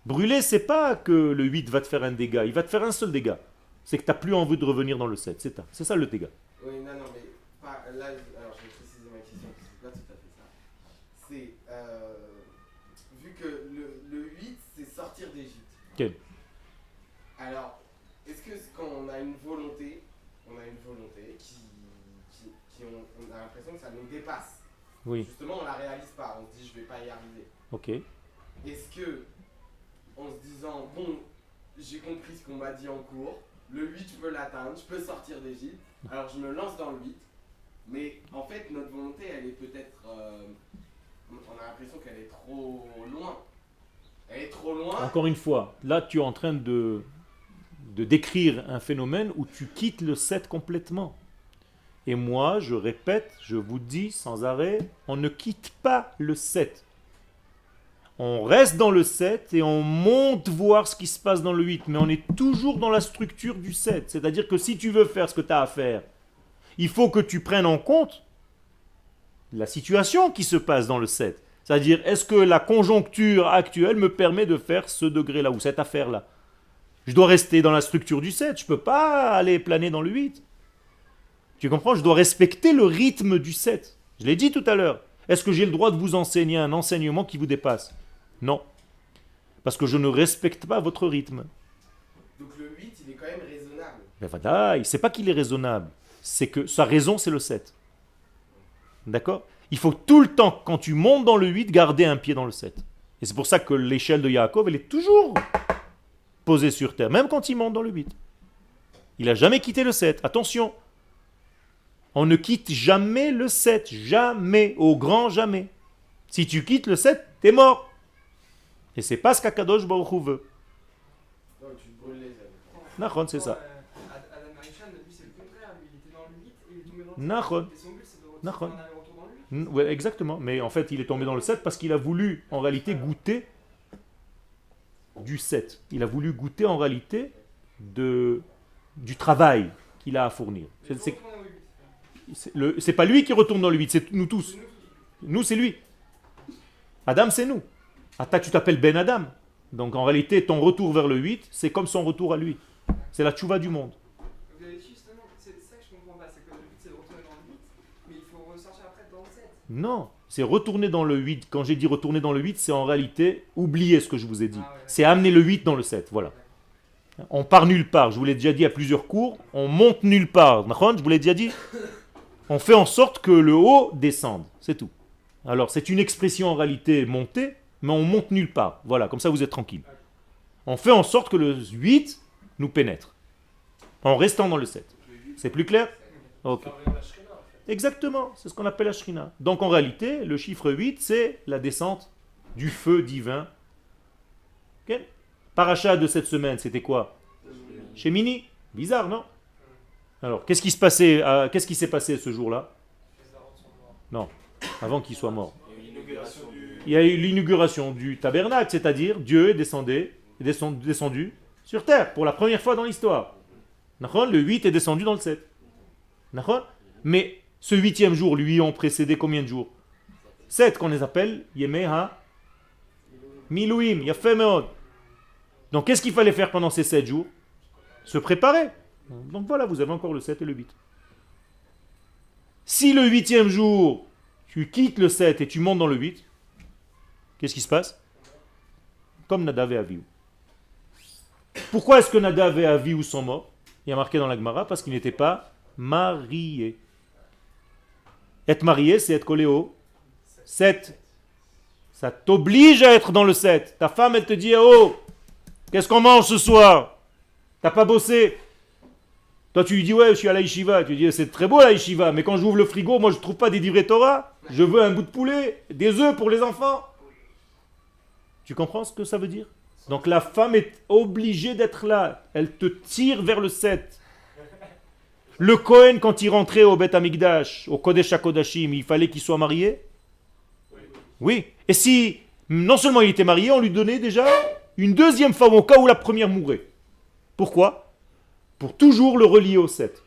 Brûler, c'est pas que le 8 va te faire un dégât, il va te faire un seul dégât. C'est que tu n'as plus envie de revenir dans le 7. C'est ça le dégât. Oui, non, mais pas, là, alors je vais préciser ma question parce que c'est pas tout à fait ça. C'est vu que le 8 c'est sortir d'Égypte. Ok. Alors, est-ce que quand on a une volonté qui on a l'impression que ça nous dépasse. Oui. Justement, on la réalise pas, on se dit je vais pas y arriver. Ok. Est-ce que en se disant bon, j'ai compris ce qu'on m'a dit en cours, le 8 je peux l'atteindre, je peux sortir d'Égypte, alors je me lance dans le 8, mais en fait notre volonté elle est peut-être on a l'impression qu'elle est trop loin. Elle est trop loin. Encore une fois, là tu es en train de décrire un phénomène où tu quittes le 7 complètement. Et moi, je répète, je vous dis sans arrêt, on ne quitte pas le 7. On reste dans le 7 et on monte voir ce qui se passe dans le 8. Mais on est toujours dans la structure du 7. C'est-à-dire que si tu veux faire ce que tu as à faire, il faut que tu prennes en compte la situation qui se passe dans le 7. C'est-à-dire, est-ce que la conjoncture actuelle me permet de faire ce degré-là ou cette affaire-là? Je dois rester dans la structure du 7. Je ne peux pas aller planer dans le 8. Tu comprends? Je dois respecter le rythme du 7. Je l'ai dit tout à l'heure. Est-ce que j'ai le droit de vous enseigner un enseignement qui vous dépasse? Non. Parce que je ne respecte pas votre rythme. Donc le 8, il est quand même raisonnable. Ben voilà, c'est pas qu'il est raisonnable. C'est que sa raison, c'est le 7. D'accord? Il faut tout le temps, quand tu montes dans le 8, garder un pied dans le 7. Et c'est pour ça que l'échelle de Yaakov, elle est toujours posée sur terre, même quand il monte dans le 8. Il n'a jamais quitté le 7. Attention. On ne quitte jamais le 7. Jamais. Au grand jamais. Si tu quittes le 7, t'es mort. Et c'est pas ce qu'Akadosh Baruch Hu veut. Non, tu te brûles les ailes. Nachon, c'est ça. Adam Marishan, lui, c'est le contraire. Lui, il était dans le 8 et il est tombé dans le 7. Nachon. Et son but, c'est de Nachon. retourner un aller-retour dans le 8. Ouais, exactement. Mais en fait, il est tombé dans le 7 parce qu'il a voulu, en réalité, goûter du 7. Il a voulu goûter, en réalité, du travail qu'il a à fournir. Mais il faut retourner au 8. C'est pas lui qui retourne dans le 8, c'est nous tous. C'est nous qui- Nous, c'est lui. Adam, c'est nous. Atta, tu t'appelles Ben Adam. Donc, en réalité, ton retour vers le 8, c'est comme son retour à lui. C'est la tchouva du monde. Vous avez dit justement, c'est ça que je comprends pas, c'est que le but c'est de retourner dans le 8, mais il faut ressortir après dans le 7. Non, c'est retourner dans le 8. Quand j'ai dit retourner dans le 8, c'est en réalité oublier ce que je vous ai dit. Ah ouais, C'est amener le 8 dans le 7, voilà. On part nulle part, je vous l'ai déjà dit à plusieurs cours, on monte nulle part. Je vous l'ai déjà dit. On fait en sorte que le haut descende, c'est tout. Alors c'est une expression en réalité montée, mais on monte nulle part. Voilà, comme ça vous êtes tranquille. On fait en sorte que le 8 nous pénètre, en restant dans le 7. C'est plus clair? Ok. Ça revient à la Shrina, en fait. Exactement, c'est ce qu'on appelle la Shrina. Donc en réalité, le chiffre 8, c'est la descente du feu divin. Ok. Paracha de cette semaine, c'était quoi? Shemini. Bizarre, non? Alors, qu'est-ce qui s'est passé ce jour-là? Les Arabes sont morts. Non, avant qu'il soit mort. L'inauguration du. Il y a eu l'inauguration du tabernacle, c'est-à-dire Dieu est descendu sur terre pour la première fois dans l'histoire. D'accord. Le 8 est descendu dans le 7. D'accord. Mais ce huitième jour, lui, ont précédé combien de jours? 7 qu'on les appelle Yemei Ha Milouim, Yafé Meod. Donc qu'est-ce qu'il fallait faire pendant ces 7 jours? Se préparer. Donc voilà, vous avez encore le 7 et le 8. Si le huitième jour, tu quittes le 7 et tu montes dans le 8, qu'est-ce qui se passe? Comme Nadav et Avihu. Pourquoi est-ce que Nadav et Avihu sont morts? Il y a marqué dans la Gemara, parce qu'ils n'étaient pas mariés. Être marié, c'est être collé au 7. Ça t'oblige à être dans le 7. Ta femme, elle te dit, oh, qu'est-ce qu'on mange ce soir? T'as pas bossé? Toi, tu lui dis, ouais, je suis à la yeshiva. Tu lui dis, c'est très beau la yeshiva, mais quand j'ouvre le frigo, moi, je trouve pas des livrets Torah. Je veux un bout de poulet, des œufs pour les enfants. Tu comprends ce que ça veut dire? Donc la femme est obligée d'être là. Elle te tire vers le 7. Le Kohen, quand il rentrait au Beth Amikdash, au Kodesh HaKodashim, il fallait qu'il soit marié? Oui. Et si, non seulement il était marié, on lui donnait déjà une deuxième femme au cas où la première mourait. Pourquoi? Pour toujours le relier au 7.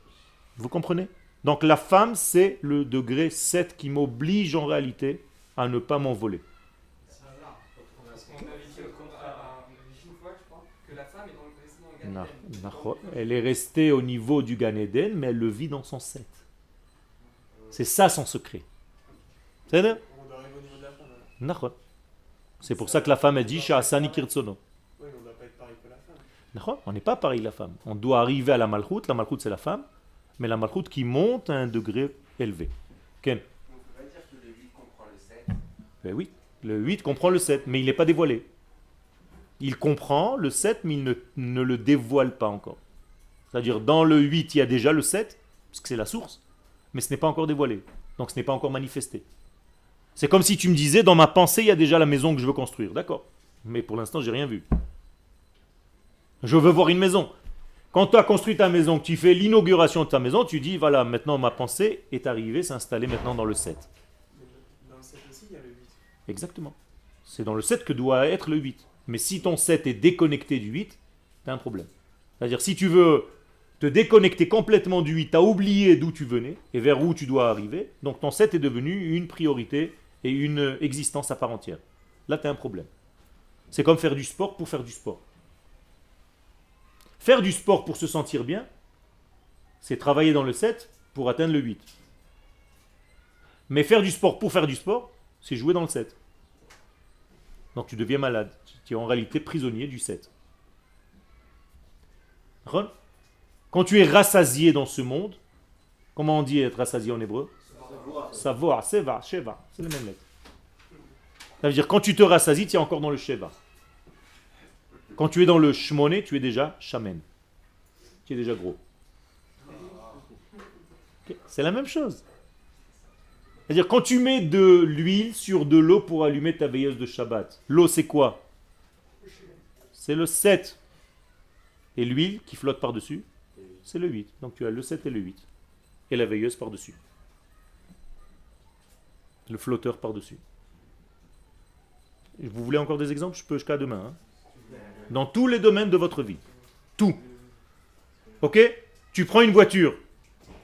Vous comprenez? Donc la femme, c'est le degré 7 qui m'oblige en réalité à ne pas m'envoler. Parce qu'on avait dit au contraire, on avait dit une fois, je crois, que la femme est restée dans le Gan Eden. Elle est restée au niveau du Gan Eden, mais elle le vit dans son 7. C'est ça son secret. C'est vrai? On arrive au niveau de la femme. Alors. C'est pour ça que la femme a dit Sha'asani Kirtsono. Oui, mais on ne doit pas être pareil que la femme. On n'est pas pareil la femme. On doit arriver à la Malchut. La Malchut c'est la femme, mais la Malchut qui monte à un degré élevé. Ken? Donc, on va dire que le 8 comprend le 7. Ben oui, le 8 comprend le 7, mais il n'est pas dévoilé. Il comprend le 7, mais il ne le dévoile pas encore. C'est-à-dire, dans le 8, il y a déjà le 7, parce que c'est la source, mais ce n'est pas encore dévoilé. Donc ce n'est pas encore manifesté. C'est comme si tu me disais, dans ma pensée, il y a déjà la maison que je veux construire. D'accord. Mais pour l'instant, j'ai rien vu. Je veux voir une maison. Quand tu as construit ta maison, que tu fais l'inauguration de ta maison, tu dis, voilà, maintenant ma pensée est arrivée, s'est installée maintenant dans le 7. Mais dans le 7 aussi, il y a le 8. Exactement. C'est dans le 7 que doit être le 8. Mais si ton 7 est déconnecté du 8, tu as un problème. C'est-à-dire, si tu veux te déconnecter complètement du 8, tu as oublié d'où tu venais et vers où tu dois arriver, donc ton 7 est devenu une priorité et une existence à part entière. Là, tu as un problème. C'est comme faire du sport pour faire du sport. Faire du sport pour se sentir bien, c'est travailler dans le 7 pour atteindre le 8. Mais faire du sport pour faire du sport, c'est jouer dans le 7. Donc tu deviens malade. Tu es en réalité prisonnier du 7. Quand tu es rassasié dans ce monde, comment on dit être rassasié en hébreu? Savoir, seva, sheva. C'est les mêmes lettres. Ça veut dire quand tu te rassasies, tu es encore dans le sheva. Quand tu es dans le shmoné, tu es déjà shamen. Tu es déjà gros. Okay. C'est la même chose. C'est-à-dire quand tu mets de l'huile sur de l'eau pour allumer ta veilleuse de Shabbat, l'eau c'est quoi? C'est le 7. Et l'huile qui flotte par-dessus, c'est le 8. Donc tu as le 7 et le 8. Et la veilleuse par-dessus. Le flotteur par-dessus. Vous voulez encore des exemples? Je peux jusqu'à demain. Hein. Dans tous les domaines de votre vie. Tout. Ok? Tu prends une voiture.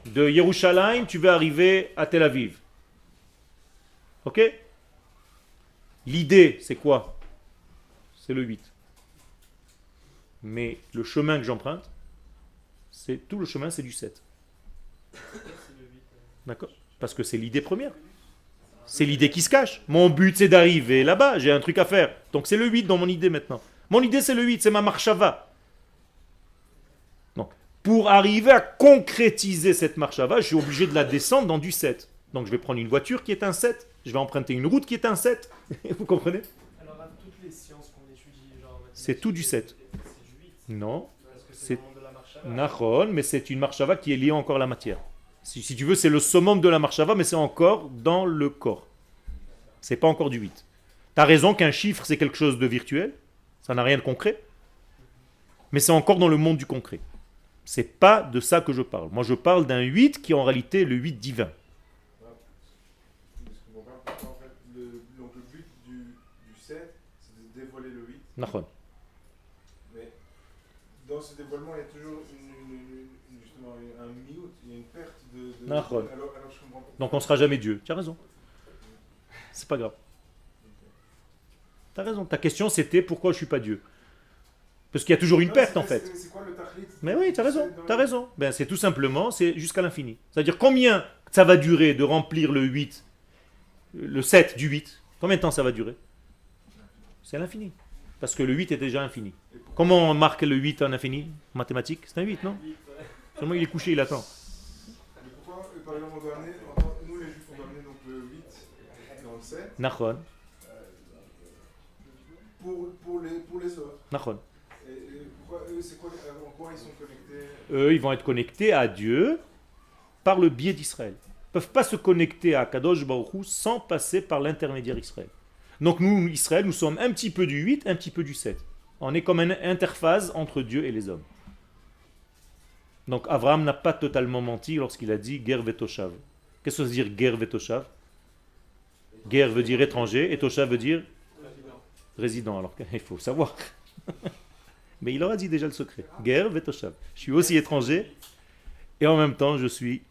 De Yerushalayim, tu veux arriver à Tel Aviv. Ok? L'idée, c'est quoi? C'est le 8. Mais le chemin que j'emprunte, c'est tout le chemin, c'est du 7. D'accord? Parce que c'est l'idée première. C'est l'idée qui se cache. Mon but, c'est d'arriver là-bas. J'ai un truc à faire. Donc c'est le 8 dans mon idée maintenant. Mon idée, c'est le 8. C'est ma marshava. Donc, pour arriver à concrétiser cette marshava, je suis obligé de la descendre dans du 7. Donc je vais prendre une voiture qui est un 7. Je vais emprunter une route qui est un 7. Vous comprenez? Alors, à toutes les sciences qu'on étudie, genre. C'est tout du 7. C'est du 8. Non. Parce que C'est- c'est le monde de la marche à Nahon, mais c'est une marshava qui est liée encore à la matière. Si tu veux, c'est le summum de la marshava, mais c'est encore dans le corps. C'est pas encore du 8. Tu as raison qu'un chiffre, c'est quelque chose de virtuel. Ça n'a rien de concret. Mais c'est encore dans le monde du concret. C'est pas de ça que je parle. Moi, je parle d'un 8 qui est en réalité le 8 divin. Je comprends pas pourquoi, en fait, donc le but du 7, c'est de dévoiler le 8. Nahon. Mais dans ce dévoilement, il y a toujours justement un miout, il y a une perte de Nahon. alors je comprends pas. Donc on ne sera jamais Dieu. Tu as raison. C'est pas grave. Tu as raison. Ta question, c'était pourquoi je suis pas Dieu. Parce qu'il y a toujours une perte, en fait. C'est quoi le tachlit? Mais oui, tu as raison, tu as raison. Ben, c'est tout simplement, c'est jusqu'à l'infini. C'est-à-dire combien ça va durer de remplir le 8, le 7 du 8? Combien de temps ça va durer? C'est à l'infini. Parce que le 8 est déjà infini. Comment on marque le 8 en infini? En mathématiques, c'est un 8, non? Seulement il est couché, il attend. Mais pourquoi, par exemple, on doit amener, nous les juifs, on doit amener donc le 8 dans le 7 Nachon, pour les autres? Nachon. Et pourquoi eux, c'est quoi, en quoi ils sont connectés? Eux, ils vont être connectés à Dieu par le biais d'Israël. Ils ne peuvent pas se connecter à Kadosh Baruch Hu sans passer par l'intermédiaire Israël. Donc nous, Israël, nous sommes un petit peu du 8, un petit peu du 7. On est comme une interface entre Dieu et les hommes. Donc Abraham n'a pas totalement menti lorsqu'il a dit Ger vetoshav. Qu'est-ce que ça veut dire Ger vetoshav? Ger veut dire étranger et Toshav veut dire résident. Alors il faut savoir. Mais il aura dit déjà le secret. Ger vetoshav. Je suis aussi étranger et en même temps je suis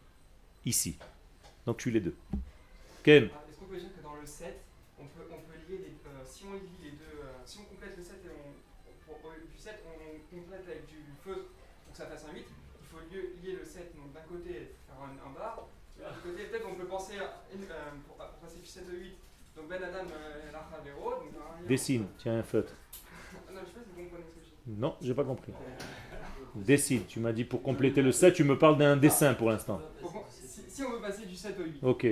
ici. Donc je suis les deux. Ken? Est-ce qu'on peut dire que dans le 7, on peut lier les, si on lie les deux, si on complète le 7 et du 7, on complète avec du feu pour que ça fasse un 8, il faut lier le 7, donc d'un côté faire un bar, de l'autre côté peut-être on peut penser pour passer du 7 au 8, donc Ben Adam l'Archavero. Dessine, tiens un feutre. Non, je sais pas si vous comprenez ce que je dis. Non, j'ai pas compris. Dessine, tu m'as dit pour compléter le 7, tu me parles d'un dessin pour l'instant. Si on veut passer du 7 au 8, Ok,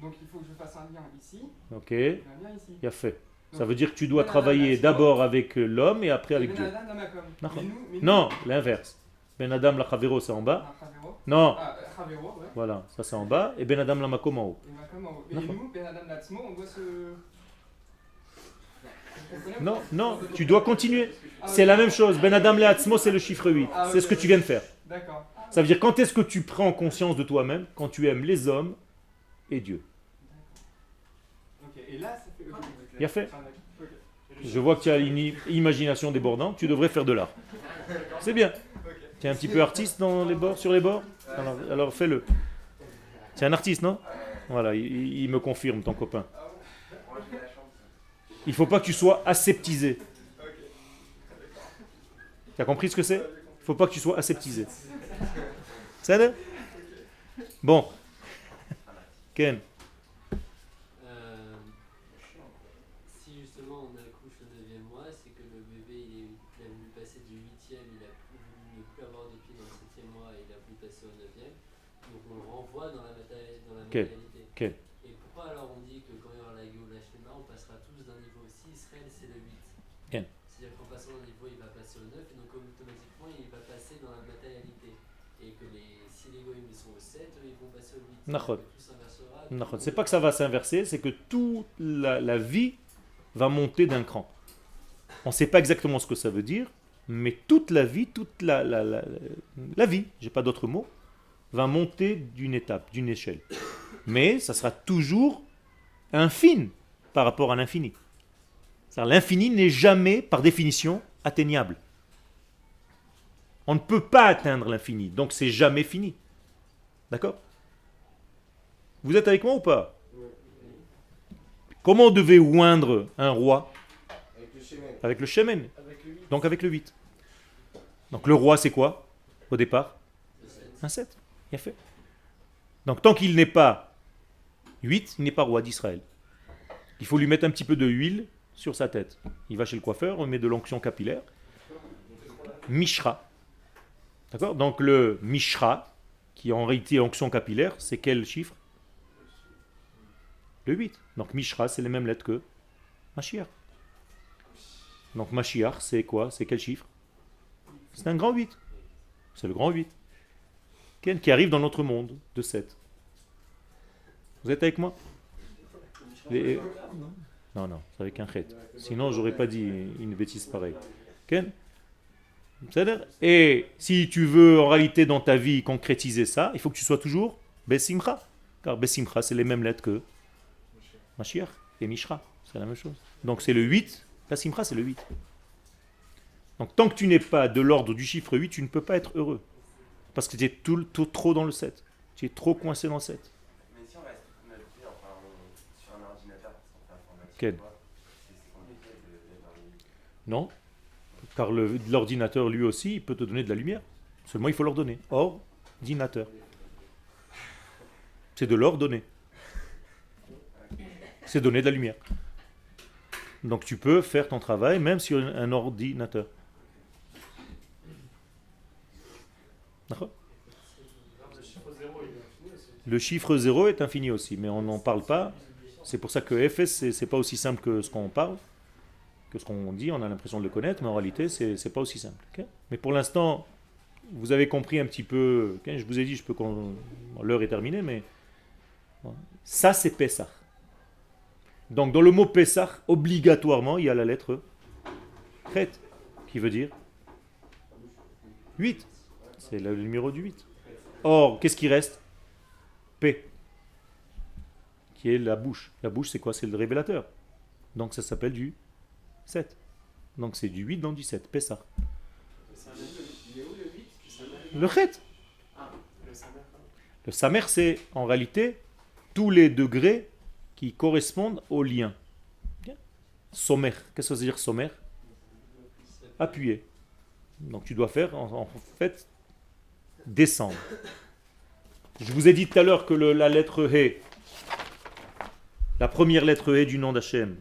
donc il faut que je fasse un lien ici ok, et un lien ici. il a fait. Ça veut dire que tu dois travailler d'abord avec l'homme et après avec Ben Dieu. Adam Lamakom. D'accord. Mais nous, Non, l'inverse. Ben Adam la Chavero, c'est en bas. L'Archavero. Non, Ah, Chavero, ouais. voilà, ça c'est en bas. Et Ben Adam la Makom en haut. Et Makom en haut. Et D'accord. nous, Ben Adam Latzmo, on doit se. Vous comprenez? Non, non, tu dois continuer. C'est la même chose. Ben Adam le Hatzmo, c'est le chiffre 8. C'est ce que tu viens de faire. D'accord. Ça veut dire quand est-ce que tu prends conscience de toi-même? Quand tu aimes les hommes et Dieu. Ok, et là, ça fait. Il a fait. Ok. Je vois que tu as une imagination débordante. Tu devrais faire de l'art. C'est bien. Tu es un petit peu artiste dans les bords, sur les bords? Alors fais-le. Tu es un artiste, non? Voilà, il me confirme, ton copain. Il faut pas que tu sois aseptisé. Tu as compris ce que c'est? Il faut pas que tu sois aseptisé. C'est ça? Bon. Ken. Si justement on accouche au 9e mois, c'est que le bébé il a voulu passer du 8e, il a voulu ne plus avoir de pied dans le 7e mois et il a voulu passer au 9e. Donc on le renvoie dans la Quel? matérialité. Quel? Et pourquoi alors on dit que quand il y aura la Géoula Shlema, on passera tous d'un niveau aussi, Israël c'est le 8. Quel? C'est-à-dire qu'en passant d'un niveau il va passer au 9 et donc automatiquement il va passer dans la matérialité. Et que si les goïms ils sont au 7, eux ils vont passer au 8. Nachon. Tout s'inversera. Non, c'est pas que ça va s'inverser, c'est que toute la vie va monter d'un cran. On ne sait pas exactement ce que ça veut dire, Mais toute la vie, la vie, j'ai pas d'autre mot, va monter d'une étape, d'une échelle. Mais ça sera toujours infime par rapport à l'infini. C'est-à-dire, l'infini n'est jamais, par définition, atteignable. On ne peut pas atteindre l'infini, donc c'est jamais fini. D'accord? Vous êtes avec moi ou pas? Comment on devait oindre un roi? Avec le schéma. Avec le shemen, Avec le 8. donc avec le 8. Donc le roi c'est quoi au départ? Le 7. Un 7. Il a fait. Donc tant qu'il n'est pas 8, il n'est pas roi d'Israël. Il faut lui mettre un petit peu de huile sur sa tête. Il va chez le coiffeur, on met de l'onction capillaire. Mishra. D'accord? Donc le Mishra, qui en réalité est onction capillaire, c'est quel chiffre? Le 8. Donc Mishra, c'est les mêmes lettres que Mashiach. Donc Mashiach, c'est quoi? C'est quel chiffre? C'est un grand 8. C'est le grand 8. Qui arrive dans notre monde de 7. Vous êtes avec moi? Non, c'est avec un chet. Sinon, j'aurais pas dit une bêtise pareille. Ken? C'est-à-dire, et si tu veux en réalité dans ta vie concrétiser ça, il faut que tu sois toujours Besimcha. Car Besimcha, c'est les mêmes lettres que Mashiach et Mishra. C'est la même chose. Donc c'est le 8. La Simcha, c'est le 8. Donc tant que tu n'es pas de l'ordre du chiffre 8, tu ne peux pas être heureux. Parce que tu es tout trop dans le 7. Tu es trop coincé dans le 7. Mais si on reste toute notre vie, enfin, sur un ordinateur, sans faire informatique, Quel? c'est compliqué d'être dans le 8. Non. Car l'ordinateur, lui aussi, il peut te donner de la lumière. Seulement, il faut l'ordonner. Ordinateur. C'est de l'ordonner. C'est donner de la lumière. Donc tu peux faire ton travail même sur un ordinateur. D'accord? Le chiffre 0 il est infini aussi. Le chiffre 0 est infini aussi, mais on n'en parle pas. C'est pour ça que FS, c'est pas aussi simple que ce qu'on parle, que ce qu'on dit. On a l'impression de le connaître, mais en réalité, c'est pas aussi simple. Ok? Mais pour l'instant, vous avez compris un petit peu. Ok? Je vous ai dit, l'heure est terminée, mais ça, c'est Pessah. Donc, dans le mot Pessah, obligatoirement, il y a la lettre Chet, qui veut dire 8. C'est le numéro du 8. Or, qu'est-ce qui reste? P, qui est la bouche. La bouche, c'est quoi? C'est le révélateur. Donc, ça s'appelle du 7. Donc, c'est du 8 dans du 7. Pessah. Il est où le 8? Le Chet. Ah, le Samer. Le Samer, c'est en réalité tous les degrés qui correspondent au lien. Sommer. Qu'est-ce que ça veut dire sommer? Appuyer. Donc tu dois faire en fait descendre. Je vous ai dit tout à l'heure que la lettre He, la première lettre He du nom d'Hachem,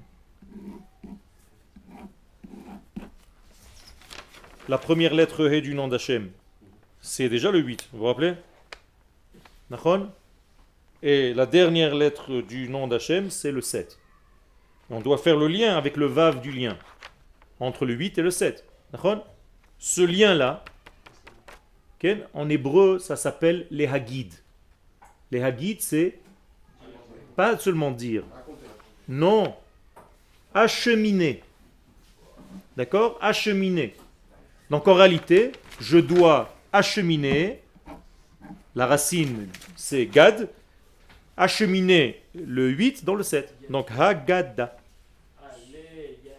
la première lettre He du nom d'Hachem, c'est déjà le 8. Vous vous rappelez? Nachon? Et la dernière lettre du nom d'Hachem, c'est le 7. On doit faire le lien avec le vav du lien, entre le 8 et le 7. D'accord? Ce lien-là, en hébreu, ça s'appelle les Hagid. Les Hagid, c'est pas seulement dire. Non. Acheminer. D'accord? Acheminer. Donc en réalité, je dois acheminer. La racine, c'est Gad. Acheminer le 8 dans le 7. Donc Haggadah. Allez, Yann.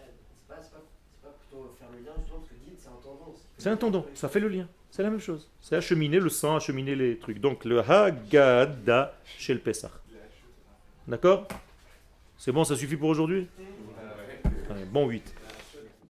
C'est pas plutôt faire le lien justement parce que guide c'est en tendance. C'est un tendon, ça fait le lien. C'est la même chose. C'est acheminer le sang, acheminer les trucs. Donc le Haggadah chez le Pessah. D'accord? C'est bon, ça suffit pour aujourd'hui? Allez, bon 8.